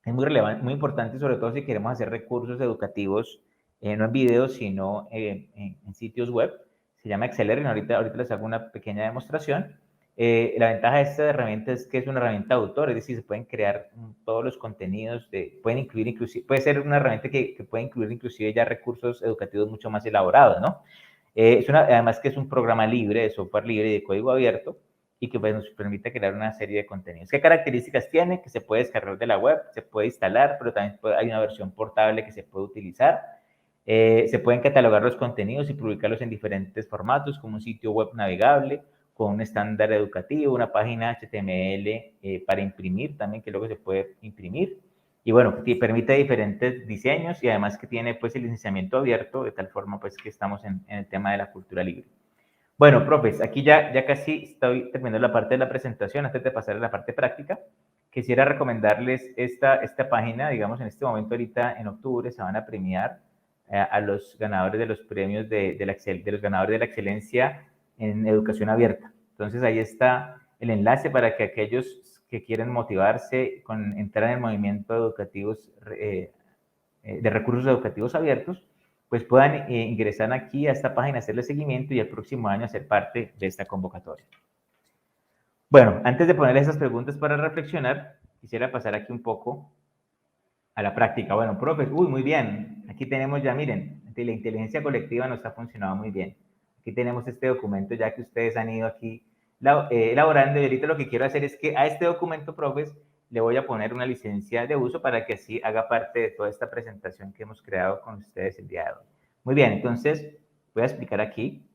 Speaker 3: es muy relevante, muy importante, sobre todo si queremos hacer recursos educativos, no en videos, sino en sitios web. Se llama Accelerate, ahorita les hago una pequeña demostración. La ventaja de esta herramienta es que es una herramienta de autor, es decir, se pueden crear todos los contenidos, pueden incluir inclusive, puede ser una herramienta que puede incluir inclusive ya recursos educativos mucho más elaborados, ¿no? Además que es un programa libre, de software libre y de código abierto, y que, pues, nos permite crear una serie de contenidos. ¿Qué características tiene? Que se puede descargar de la web, se puede instalar, pero también hay una versión portable que se puede utilizar. Se pueden catalogar los contenidos y publicarlos en diferentes formatos, como un sitio web navegable, con un estándar educativo, una página HTML para imprimir también, que luego se puede imprimir. Y bueno, que permite diferentes diseños y además que tiene, pues, el licenciamiento abierto, de tal forma, pues, que estamos en el tema de la cultura libre. Bueno, profes, aquí ya casi estoy terminando la parte de la presentación. Antes de pasar a la parte práctica, quisiera recomendarles esta página. Digamos, en este momento, ahorita en octubre, se van a premiar a los ganadores de los premios de los ganadores de la excelencia en educación abierta. Entonces, ahí está el enlace para que aquellos que quieren motivarse con entrar en el movimiento educativos, de recursos educativos abiertos, pues puedan ingresar aquí a esta página, hacerle seguimiento y el próximo año hacer parte de esta convocatoria. Bueno, antes de ponerle esas preguntas para reflexionar, quisiera pasar aquí un poco a la práctica. Bueno, profe, muy bien. Aquí tenemos ya, miren, la inteligencia colectiva nos ha funcionado muy bien. Aquí tenemos este documento ya que ustedes han ido aquí elaborando, y ahorita lo que quiero hacer es que a este documento, profes, le voy a poner una licencia de uso para que así haga parte de toda esta presentación que hemos creado con ustedes el día de hoy. Muy bien, entonces voy a explicar aquí,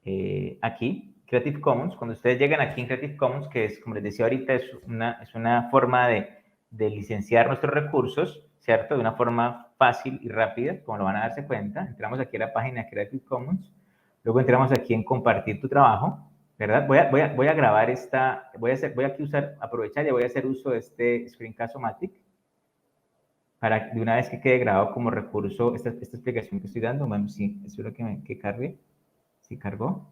Speaker 3: Creative Commons. Cuando ustedes llegan aquí en Creative Commons, que es, como les decía ahorita, es una forma de licenciar nuestros recursos, ¿cierto? De una forma fácil y rápida, como lo van a darse cuenta. Entramos aquí a la página Creative Commons, luego entramos aquí en compartir tu trabajo, ¿verdad? Voy a grabar voy a aquí aprovechar y voy a hacer uso de este Screencast-O-Matic para de una vez que quede grabado como recurso esta explicación que estoy dando. Bueno, sí, espero que cargue. ¿Sí cargó?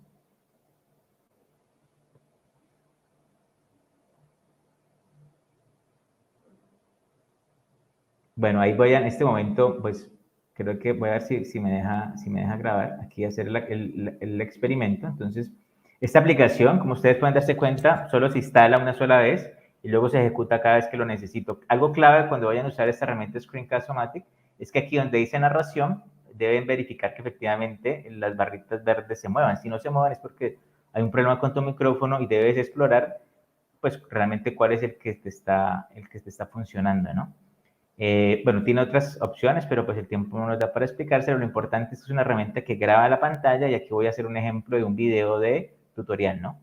Speaker 3: Bueno, ahí voy en este momento, pues creo que voy a ver si me deja grabar aquí, hacer el experimento. Entonces, esta aplicación, como ustedes pueden darse cuenta, solo se instala una sola vez y luego se ejecuta cada vez que lo necesito. Algo clave cuando vayan a usar esta herramienta Screencast-O-Matic es que aquí donde dice narración, deben verificar que efectivamente las barritas verdes se muevan. Si no se mueven es porque hay un problema con tu micrófono y debes explorar, pues, realmente cuál es el que te está funcionando, ¿no? Bueno, tiene otras opciones, pero pues el tiempo no nos da para explicárselo. Lo importante es que es una herramienta que graba la pantalla y aquí voy a hacer un ejemplo de un video de tutorial, ¿no?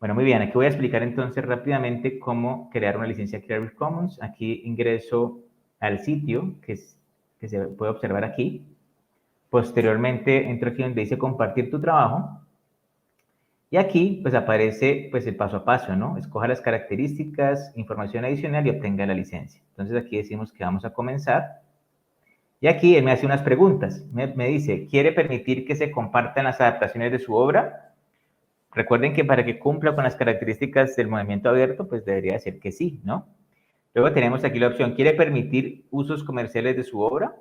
Speaker 3: Bueno, muy bien, aquí voy a explicar entonces rápidamente cómo crear una licencia Creative Commons. Aquí ingreso al sitio que se puede observar aquí. Posteriormente entro aquí donde dice compartir tu trabajo. Y aquí, pues, aparece, pues, el paso a paso, ¿no? Escoja las características, información adicional y obtenga la licencia. Entonces, aquí decimos que vamos a comenzar. Y aquí él me hace unas preguntas. Me dice, ¿quiere permitir que se compartan las adaptaciones de su obra? Recuerden que para que cumpla con las características del movimiento abierto, pues, debería decir que sí, ¿no? Luego tenemos aquí la opción, ¿quiere permitir usos comerciales de su obra?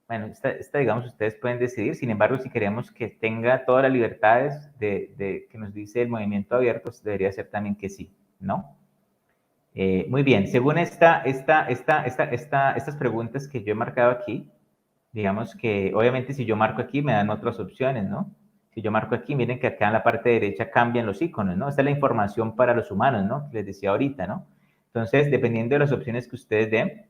Speaker 3: Bueno, esta, digamos, ustedes pueden decidir. Sin embargo, si queremos que tenga todas las libertades que nos dice el movimiento abierto, debería ser también que sí, ¿no? Muy bien, según estas preguntas que yo he marcado aquí, digamos que obviamente si yo marco aquí me dan otras opciones, ¿no? Si yo marco aquí, miren que acá en la parte derecha cambian los iconos, ¿no? Esta es la información para los humanos, ¿no? Que les decía ahorita, ¿no? Entonces, dependiendo de las opciones que ustedes den,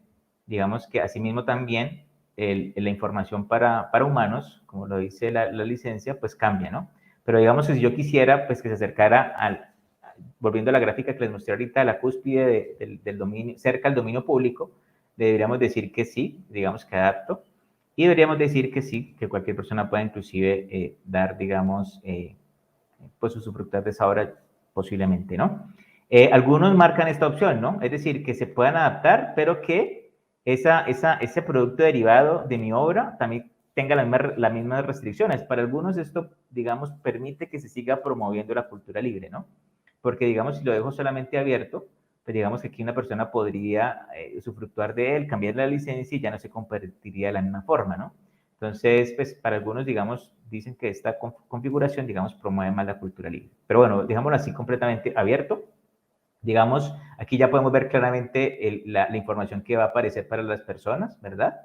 Speaker 3: digamos que asimismo también la información para humanos, como lo dice la licencia, pues cambia, ¿no? Pero digamos que si yo quisiera, pues que se acercara volviendo a la gráfica que les mostré ahorita, a la cúspide del dominio, cerca al dominio público, deberíamos decir que sí, digamos que adapto, y deberíamos decir que sí, que cualquier persona pueda inclusive dar, digamos, pues usufructuar de esa obra posiblemente, ¿no? Algunos marcan esta opción, ¿no? Es decir, que se puedan adaptar, pero que ese producto derivado de mi obra también tenga las mismas restricciones. Para algunos esto, digamos, permite que se siga promoviendo la cultura libre, ¿no? Porque, digamos, si lo dejo solamente abierto, pues digamos que aquí una persona podría usufructuar de él, cambiar la licencia y ya no se compartiría de la misma forma, ¿no? Entonces, pues para algunos, digamos, dicen que esta configuración, digamos, promueve más la cultura libre. Pero bueno, dejámoslo así completamente abierto. Digamos, aquí ya podemos ver claramente la información que va a aparecer para las personas, ¿verdad?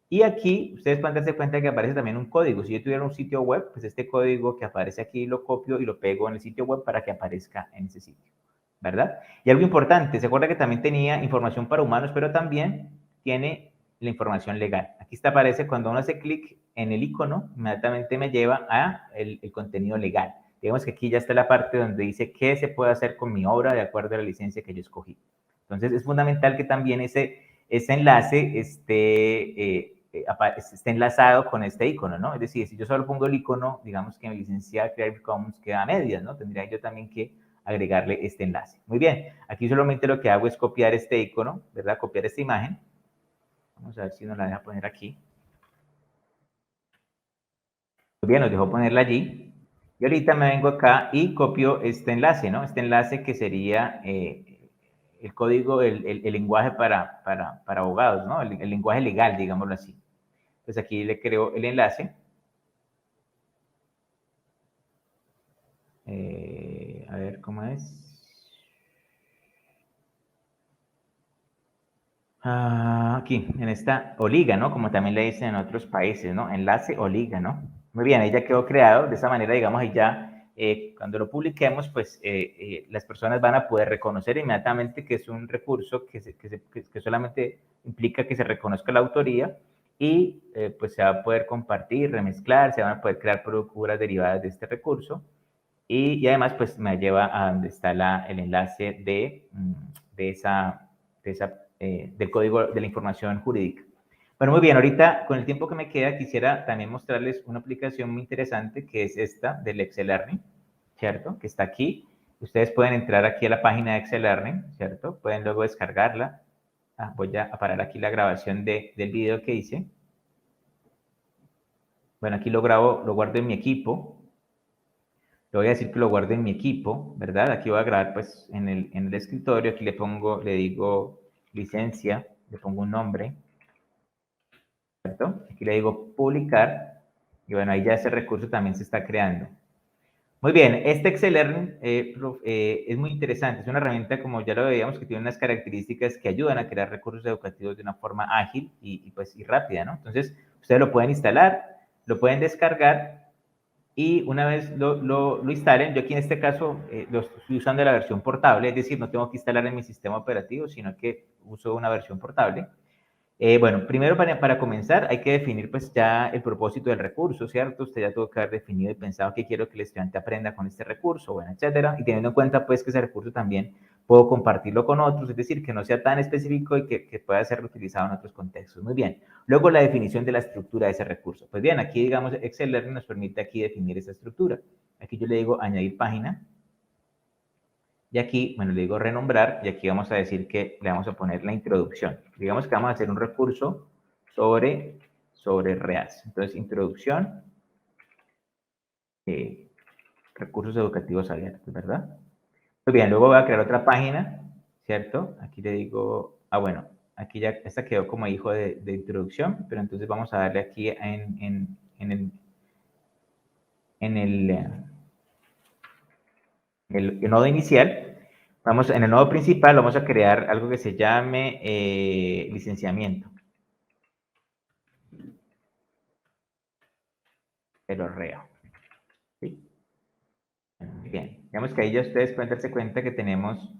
Speaker 3: Y aquí ustedes pueden darse cuenta que aparece también un código. Si yo tuviera un sitio web, pues este código que aparece aquí lo copio y lo pego en el sitio web para que aparezca en ese sitio, ¿verdad? Y algo importante, se acuerda que también tenía información para humanos, pero también tiene la información legal. Aquí aparece cuando uno hace clic en el icono, inmediatamente me lleva a el contenido legal. Digamos que aquí ya está la parte donde dice qué se puede hacer con mi obra de acuerdo a la licencia que yo escogí. Entonces, es fundamental que también ese enlace esté esté enlazado con este icono, ¿no? Es decir, si yo solo pongo el icono, digamos que mi licencia Creative Commons queda a medias, ¿no? Tendría yo también que agregarle este enlace. Muy bien, aquí solamente lo que hago es copiar este icono, ¿verdad? Copiar esta imagen. Vamos a ver si nos la deja poner aquí. Muy bien, nos dejó ponerla allí. Y ahorita me vengo acá y copio este enlace, ¿no? Este enlace que sería el código, el lenguaje para abogados, ¿no? El lenguaje legal, digámoslo así. Entonces aquí le creo el enlace. A ver cómo es. Aquí, en esta, o liga, ¿no? Como también le dicen en otros países, ¿no? Enlace o liga, ¿no? Muy bien, ahí ya quedó creado. De esa manera, digamos, ahí ya, cuando lo publiquemos, pues las personas van a poder reconocer inmediatamente que es un recurso que solamente implica que se reconozca la autoría y pues se va a poder compartir, remezclar, se van a poder crear procuras derivadas de este recurso y además, pues me lleva a donde está el enlace del código de la información jurídica. Bueno, muy bien, ahorita con el tiempo que me queda quisiera también mostrarles una aplicación muy interesante que es esta del Excel Learning, ¿cierto? Que está aquí. Ustedes pueden entrar aquí a la página de Excel Learning, ¿cierto? Pueden luego descargarla. Voy a parar aquí la grabación del video que hice. Bueno, aquí lo grabo, lo guardo en mi equipo. Le voy a decir que lo guarde en mi equipo, ¿verdad? Aquí voy a grabar pues en el escritorio, aquí le digo licencia, le pongo un nombre, ¿cierto? Aquí le digo publicar, y bueno, ahí ya ese recurso también se está creando. Muy bien, este Excel Learning es muy interesante, es una herramienta, como ya lo veíamos, que tiene unas características que ayudan a crear recursos educativos de una forma ágil y rápida, ¿no? Entonces, ustedes lo pueden instalar, lo pueden descargar, y una vez lo instalen, yo aquí en este caso lo estoy usando la versión portable, es decir, no tengo que instalar en mi sistema operativo, sino que uso una versión portable. Bueno, primero para comenzar hay que definir pues ya el propósito del recurso, ¿cierto? Usted ya tuvo que haber definido y pensado qué quiero que el estudiante aprenda con este recurso, bueno, etcétera. Y teniendo en cuenta pues que ese recurso también puedo compartirlo con otros, es decir, que no sea tan específico y que pueda ser utilizado en otros contextos. Muy bien. Luego la definición de la estructura de ese recurso. Pues bien, aquí digamos Excel Learning nos permite aquí definir esa estructura. Aquí yo le digo añadir página. Y aquí, bueno, le digo renombrar y aquí vamos a decir que le vamos a poner la introducción. Digamos que vamos a hacer un recurso sobre REAS. Entonces, introducción, recursos educativos abiertos, ¿verdad? Muy bien, luego voy a crear otra página, ¿cierto? Aquí le digo, bueno, aquí ya esta quedó como hijo de introducción, pero entonces vamos a darle aquí en el nodo inicial. En el nodo principal vamos a crear algo que se llame licenciamiento. El horreo. ¿Sí? Bien, digamos que ahí ya ustedes pueden darse cuenta que tenemos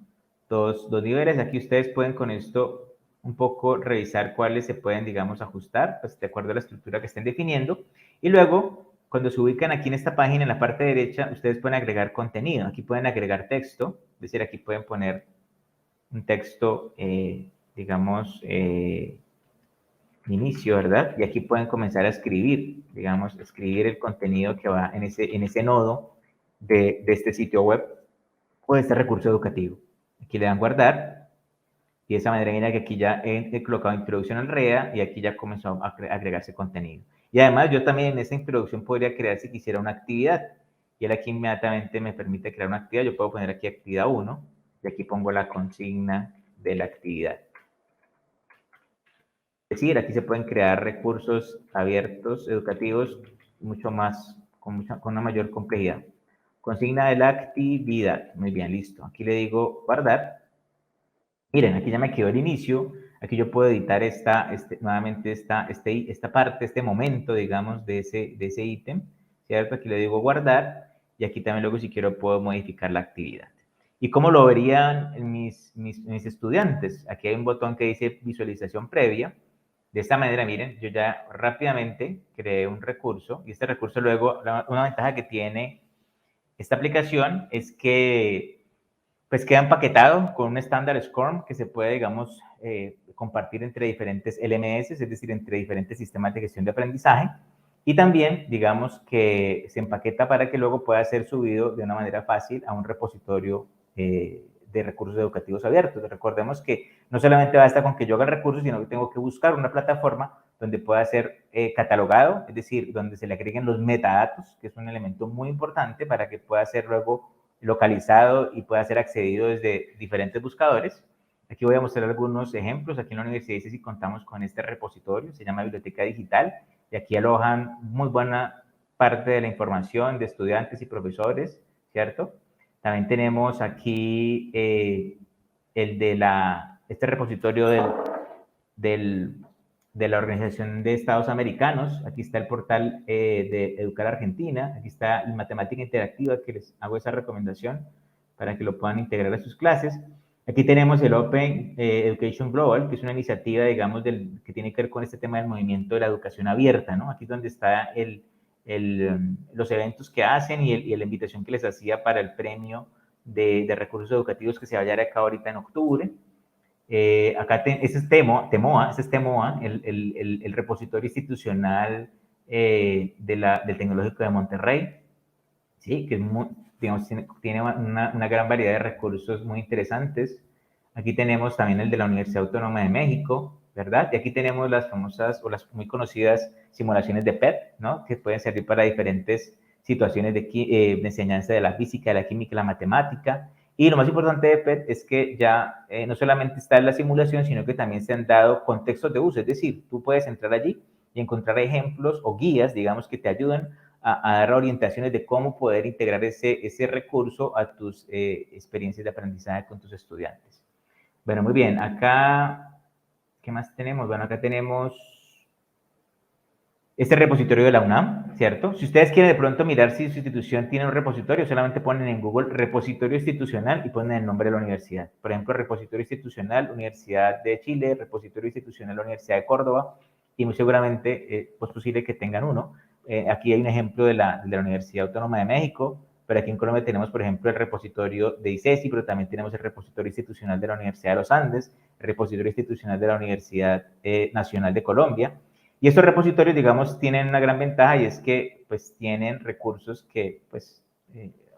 Speaker 3: dos niveles. Aquí ustedes pueden con esto un poco revisar cuáles se pueden, digamos, ajustar, pues de acuerdo a la estructura que estén definiendo. Y luego, cuando se ubican aquí en esta página, en la parte derecha, ustedes pueden agregar contenido. Aquí pueden agregar texto, es decir, aquí pueden poner un texto, digamos, inicio, ¿verdad? Y aquí pueden comenzar a escribir, digamos, escribir el contenido que va en ese nodo de este sitio web o de este recurso educativo. Aquí le dan guardar y de esa manera mira que aquí ya he colocado introducción al REA y aquí ya comenzó a agregarse contenido. Y además yo también en esta introducción podría crear si quisiera una actividad y él aquí inmediatamente me permite crear una actividad. Yo puedo poner aquí actividad 1 y aquí pongo la consigna de la actividad. Es decir, aquí se pueden crear recursos abiertos, educativos, mucho más, con una mayor complejidad. Consigna de la actividad. Muy bien, listo. Aquí le digo guardar. Miren, aquí ya me quedó el inicio. Aquí yo puedo editar nuevamente esta parte, este momento, digamos, de ese ítem. ¿Cierto? Aquí le digo guardar. Y aquí también luego, si quiero, puedo modificar la actividad. ¿Y cómo lo verían mis estudiantes? Aquí hay un botón que dice visualización previa. De esta manera, miren, yo ya rápidamente creé un recurso y este recurso luego, una ventaja que tiene esta aplicación es que pues queda empaquetado con un estándar SCORM que se puede, digamos, compartir entre diferentes LMS, es decir, entre diferentes sistemas de gestión de aprendizaje. Y también, digamos, que se empaqueta para que luego pueda ser subido de una manera fácil a un repositorio de recursos educativos abiertos. Recordemos que no solamente basta con que yo haga el recurso, sino que tengo que buscar una plataforma donde pueda ser catalogado, es decir, donde se le agreguen los metadatos, que es un elemento muy importante para que pueda ser luego localizado y pueda ser accedido desde diferentes buscadores. Aquí voy a mostrar algunos ejemplos. Aquí en la Universidad de ICESI contamos con este repositorio, se llama Biblioteca Digital, y aquí alojan muy buena parte de la información de estudiantes y profesores, ¿cierto? También tenemos aquí este repositorio de la Organización de Estados Americanos. Aquí está el portal de Educar Argentina. Aquí está el Matemática Interactiva, que les hago esa recomendación para que lo puedan integrar a sus clases. Aquí tenemos el Open Education Global, que es una iniciativa, digamos, que tiene que ver con este tema del movimiento de la educación abierta, ¿no? Aquí es donde está los eventos que hacen y la invitación que les hacía para el premio de recursos educativos que se va a llevar a cabo ahorita en octubre. Acá ese es TEMOA, el repositorio institucional del Tecnológico de Monterrey, ¿sí? Que es digamos, tiene una gran variedad de recursos muy interesantes. Aquí tenemos también el de la Universidad Autónoma de México, ¿verdad? Y aquí tenemos las famosas o las muy conocidas simulaciones de PET, ¿no? Que pueden servir para diferentes situaciones de enseñanza de la física, de la química y la matemática. Y lo más importante de PET es que ya no solamente está en la simulación, sino que también se han dado contextos de uso. Es decir, tú puedes entrar allí y encontrar ejemplos o guías, digamos, que te ayudan a dar orientaciones de cómo poder integrar ese recurso a tus experiencias de aprendizaje con tus estudiantes. Bueno, muy bien. Acá, ¿qué más tenemos? Bueno, acá tenemos este repositorio de la UNAM, ¿cierto? Si ustedes quieren de pronto mirar si su institución tiene un repositorio, solamente ponen en Google repositorio institucional y ponen el nombre de la universidad. Por ejemplo, repositorio institucional Universidad de Chile, repositorio institucional Universidad de Córdoba, y muy seguramente es posible que tengan uno. Aquí hay un ejemplo de la Universidad Autónoma de México, pero aquí en Colombia tenemos, por ejemplo, el repositorio de ICESI, pero también tenemos el repositorio institucional de la Universidad de los Andes, el repositorio institucional de la Universidad Nacional de Colombia. Y estos repositorios, digamos, tienen una gran ventaja y es que, pues, tienen recursos que, pues,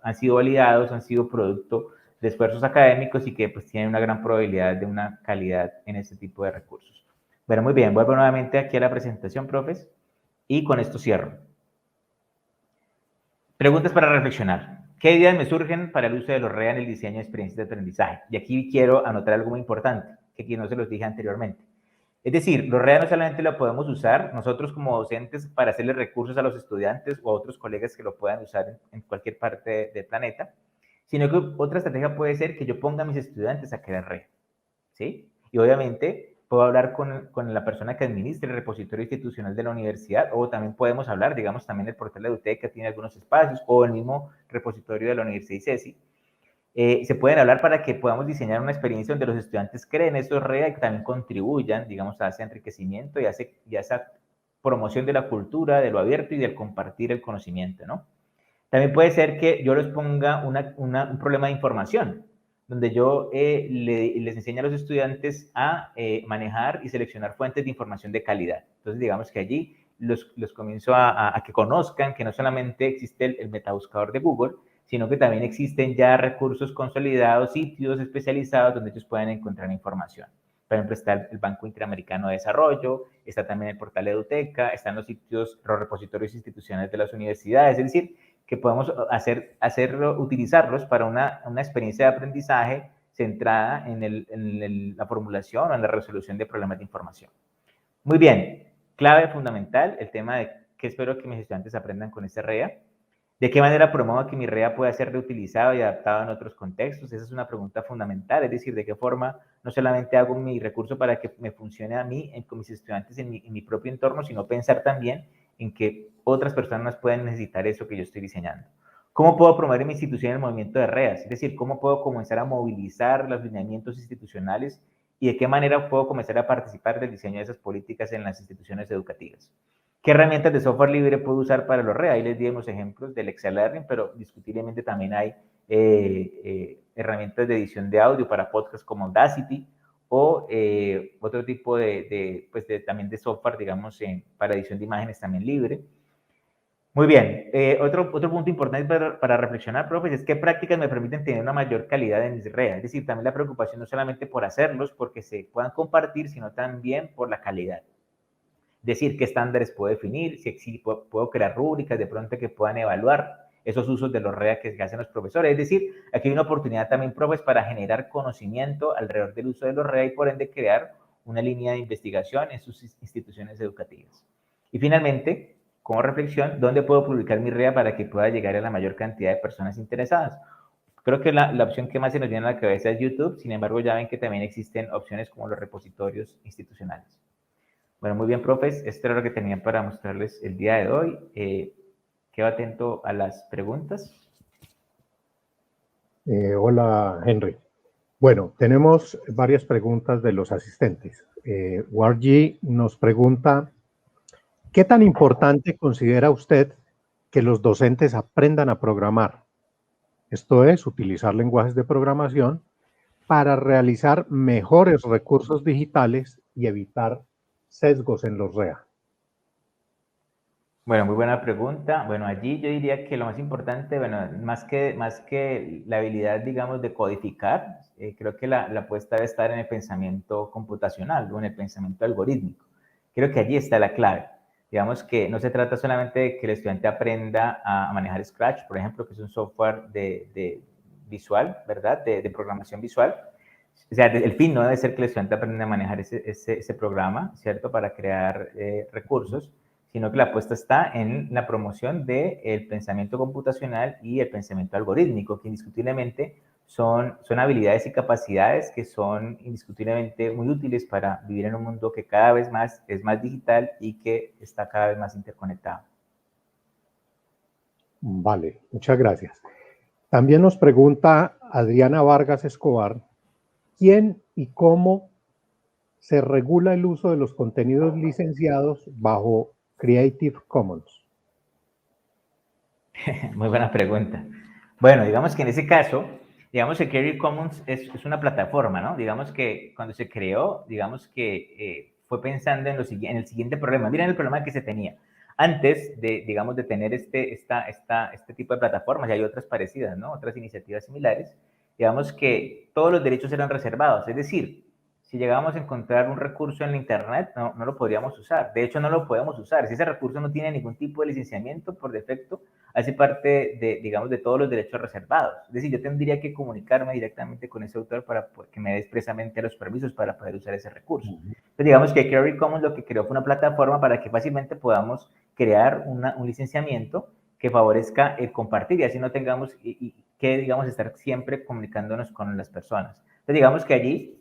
Speaker 3: han sido validados, han sido producto de esfuerzos académicos y que, pues, tienen una gran probabilidad de una calidad en este tipo de recursos. Bueno, muy bien, vuelvo nuevamente aquí a la presentación, profes, y con esto cierro. Preguntas para reflexionar. ¿Qué ideas me surgen para el uso de los REA en el diseño de experiencias de aprendizaje? Y aquí quiero anotar algo muy importante, que aquí no se los dije anteriormente. Es decir, los REA no solamente lo podemos usar nosotros como docentes para hacerle recursos a los estudiantes o a otros colegas que lo puedan usar en cualquier parte del planeta, sino que otra estrategia puede ser que yo ponga a mis estudiantes a crear REA, ¿sí? Y obviamente puedo hablar con la persona que administre el repositorio institucional de la universidad, o también podemos hablar, digamos, también el portal de EduTech tiene algunos espacios, o el mismo repositorio de la Universidad ICESI. Se pueden hablar para que podamos diseñar una experiencia donde los estudiantes creen estos REA y que también contribuyan, digamos, a ese enriquecimiento y a esa promoción de la cultura, de lo abierto y del compartir el conocimiento, ¿no? También puede ser que yo les ponga un problema de información, donde yo les enseño a los estudiantes a manejar y seleccionar fuentes de información de calidad. Entonces, digamos que allí los comienzo a que conozcan que no solamente existe el metabuscador de Google, sino que también existen ya recursos consolidados, sitios especializados donde ellos pueden encontrar información. Por ejemplo, está el Banco Interamericano de Desarrollo, está también el portal EduTech, están los sitios, los repositorios institucionales de las universidades, es decir, que podemos utilizarlos para una experiencia de aprendizaje centrada en la formulación o en la resolución de problemas de información. Muy bien, clave fundamental, el tema de qué espero que mis estudiantes aprendan con este REA. ¿De qué manera promuevo que mi REA pueda ser reutilizado y adaptado en otros contextos? Esa es una pregunta fundamental, es decir, de qué forma no solamente hago mi recurso para que me funcione a mí, con mis estudiantes en mi propio entorno, sino pensar también en que otras personas pueden necesitar eso que yo estoy diseñando. ¿Cómo puedo promover en mi institución el movimiento de REAs? Es decir, ¿cómo puedo comenzar a movilizar los lineamientos institucionales y de qué manera puedo comenzar a participar del diseño de esas políticas en las instituciones educativas? ¿Qué herramientas de software libre puedo usar para los REA? Ahí les di unos ejemplos del Excel Learning, pero discutiblemente también hay herramientas de edición de audio para podcasts como Audacity o otro tipo también de software, digamos, para edición de imágenes también libre. Muy bien, otro punto importante para reflexionar, profes, es qué prácticas me permiten tener una mayor calidad en mis redes. Es decir, también la preocupación no solamente por hacerlos, porque se puedan compartir, sino también por la calidad. Es decir, qué estándares puedo definir, si puedo crear rúbricas de pronto que puedan evaluar esos usos de los REA que hacen los profesores. Es decir, aquí hay una oportunidad también, profes, para generar conocimiento alrededor del uso de los REA y por ende crear una línea de investigación en sus instituciones educativas. Y finalmente, como reflexión, ¿dónde puedo publicar mi REA para que pueda llegar a la mayor cantidad de personas interesadas? Creo que la opción que más se nos viene a la cabeza es YouTube, sin embargo ya ven que también existen opciones como los repositorios institucionales. Bueno, muy bien, profes, esto era lo que tenía para mostrarles el día de hoy. Quedo atento a las preguntas.
Speaker 1: Hola, Henry. Bueno, tenemos varias preguntas de los asistentes. Wargi nos pregunta, ¿qué tan importante considera usted que los docentes aprendan a programar? Esto es, utilizar lenguajes de programación para realizar mejores recursos digitales y evitar sesgos en los REA.
Speaker 3: Bueno, muy buena pregunta. Bueno, allí yo diría que lo más importante, bueno, más que la habilidad, digamos, de codificar, creo que la apuesta debe estar en el pensamiento computacional o en el pensamiento algorítmico. Creo que allí está la clave. Digamos que no se trata solamente de que el estudiante aprenda a manejar Scratch, por ejemplo, que es un software de visual, ¿verdad? De programación visual. O sea, el fin no debe ser que el estudiante aprenda a manejar ese programa, ¿cierto? Para crear recursos, sino que la apuesta está en la promoción del pensamiento computacional y el pensamiento algorítmico, que indiscutiblemente son habilidades y capacidades que son indiscutiblemente muy útiles para vivir en un mundo que cada vez más es más digital y que está cada vez más interconectado.
Speaker 1: Vale, muchas gracias. También nos pregunta Adriana Vargas Escobar, ¿quién y cómo se regula el uso de los contenidos licenciados bajo Creative Commons?
Speaker 3: Muy buena pregunta. Bueno, digamos que en ese caso, digamos que Creative Commons es una plataforma, ¿no? Digamos que cuando se creó, digamos que fue pensando en el siguiente problema. Miren el problema que se tenía. Antes de, digamos, de tener este tipo de plataformas, y hay otras parecidas, ¿no? Otras iniciativas similares, digamos que todos los derechos eran reservados. Es decir, si llegábamos a encontrar un recurso en la Internet, no lo podríamos usar. De hecho, no lo podemos usar. Si ese recurso no tiene ningún tipo de licenciamiento, por defecto, hace parte digamos, de todos los derechos reservados. Es decir, yo tendría que comunicarme directamente con ese autor para que me dé expresamente los permisos para poder usar ese recurso. Entonces, digamos que Creative Commons lo que creó fue una plataforma para que fácilmente podamos crear un licenciamiento que favorezca el compartir y así no tengamos que, digamos, estar siempre comunicándonos con las personas. Entonces, digamos que allí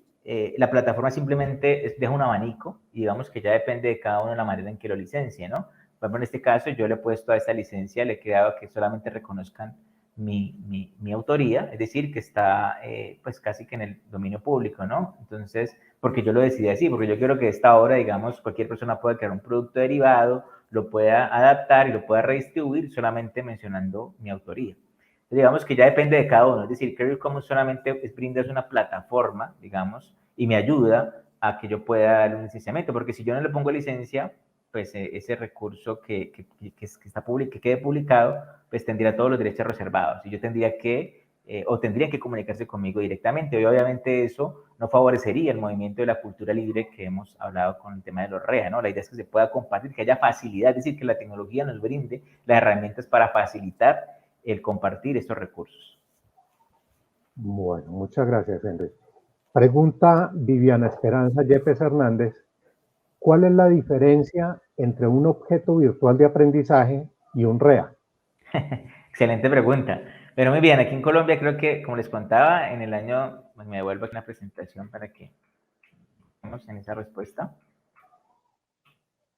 Speaker 3: la plataforma simplemente deja un abanico y digamos que ya depende de cada uno la manera en que lo licencie, ¿no? Por ejemplo, en este caso yo le he puesto a esta licencia, le he creado que solamente reconozcan mi autoría, es decir, que está pues casi que en el dominio público, ¿no? Entonces, porque yo lo decidí así, porque yo quiero que esta obra, digamos, cualquier persona pueda crear un producto derivado, lo pueda adaptar y lo pueda redistribuir solamente mencionando mi autoría. Entonces, digamos que ya depende de cada uno, es decir, Creative Commons solamente brinda una plataforma, digamos, y me ayuda a que yo pueda dar un licenciamiento, porque si yo no le pongo licencia, pues ese recurso que quede publicado, pues tendría todos los derechos reservados y yo tendría que, o tendrían que comunicarse conmigo directamente. Y obviamente eso no favorecería el movimiento de la cultura libre que hemos hablado con el tema de los REA, ¿no? La idea es que se pueda compartir, que haya facilidad, es decir, que la tecnología nos brinde las herramientas para facilitar el compartir estos recursos.
Speaker 1: Bueno, muchas gracias, Henry. Pregunta Viviana Esperanza Yepes Hernández, ¿cuál es la diferencia entre un objeto virtual de aprendizaje y un REA?
Speaker 3: Excelente pregunta. Pero muy bien, aquí en Colombia creo que, como les contaba, en el año, pues me devuelvo aquí una presentación para que veamos en esa respuesta.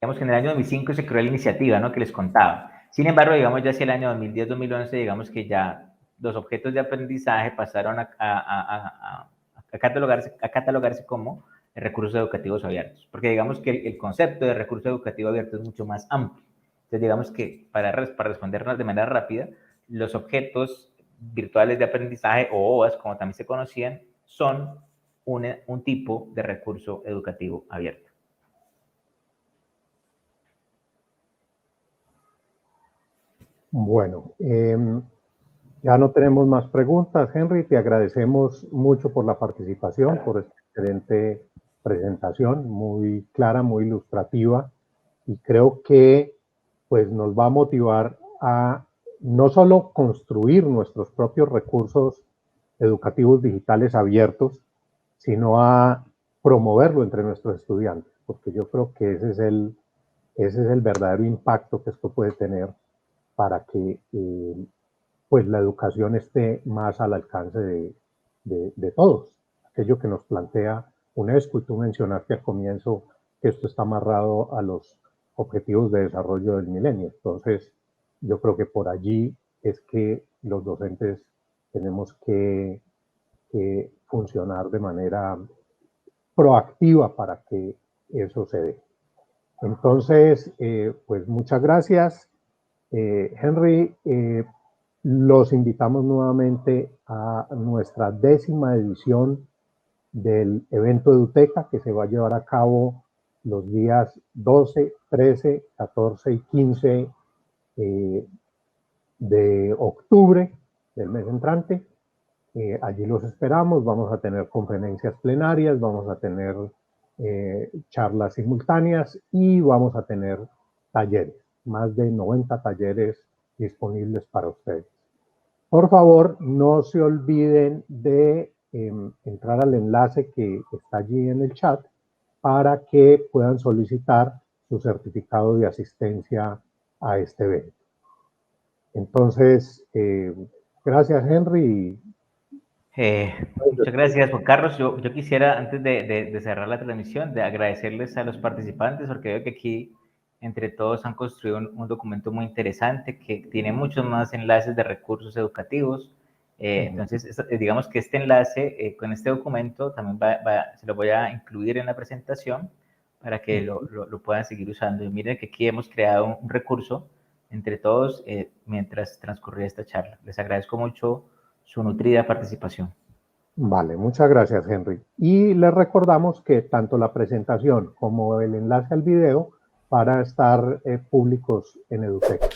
Speaker 3: Digamos que en el año 2005 se creó la iniciativa, ¿no? Que les contaba. Sin embargo, digamos ya hacia el año 2010-2011, digamos que ya los objetos de aprendizaje pasaron a catalogarse como recursos educativos abiertos. Porque digamos que el concepto de recurso educativo abierto es mucho más amplio. Entonces, digamos que para respondernos de manera rápida, los objetos virtuales de aprendizaje o OAS, como también se conocían, son un tipo de recurso educativo abierto.
Speaker 1: Bueno, ya no tenemos más preguntas, Henry. Te agradecemos mucho por la participación, por esta excelente presentación, muy clara, muy ilustrativa, y creo que pues, nos va a motivar a no solo construir nuestros propios recursos educativos digitales abiertos, sino a promoverlo entre nuestros estudiantes, porque yo creo que ese es el verdadero impacto que esto puede tener para que pues la educación esté más al alcance de todos. Aquello que nos plantea UNESCO, y tú mencionaste al comienzo que esto está amarrado a los objetivos de desarrollo del milenio. Entonces, yo creo que por allí es que los docentes tenemos que funcionar de manera proactiva para que eso se dé. Entonces, pues muchas gracias. Henry, los invitamos nuevamente a nuestra 10ª edición del evento EduTeca, que se va a llevar a cabo los días 12, 13, 14 y 15 de octubre del mes entrante. Allí los esperamos, vamos a tener conferencias plenarias, vamos a tener charlas simultáneas y vamos a tener talleres, más de 90 talleres disponibles para ustedes. Por favor, no se olviden de entrar al enlace que está allí en el chat para que puedan solicitar su certificado de asistencia a este evento. Entonces, gracias, Henry.
Speaker 3: Muchas gracias, Juan Carlos. Yo quisiera, antes de cerrar la transmisión, de agradecerles a los participantes, porque veo que aquí entre todos han construido un documento muy interesante que tiene muchos más enlaces de recursos educativos. Entonces, digamos que este enlace con este documento también se lo voy a incluir en la presentación para que lo puedan seguir usando. Y miren que aquí hemos creado un recurso entre todos mientras transcurría esta charla. Les agradezco mucho su nutrida participación.
Speaker 1: Vale, muchas gracias, Henry. Y les recordamos que tanto la presentación como el enlace al video para estar públicos en EduTeca.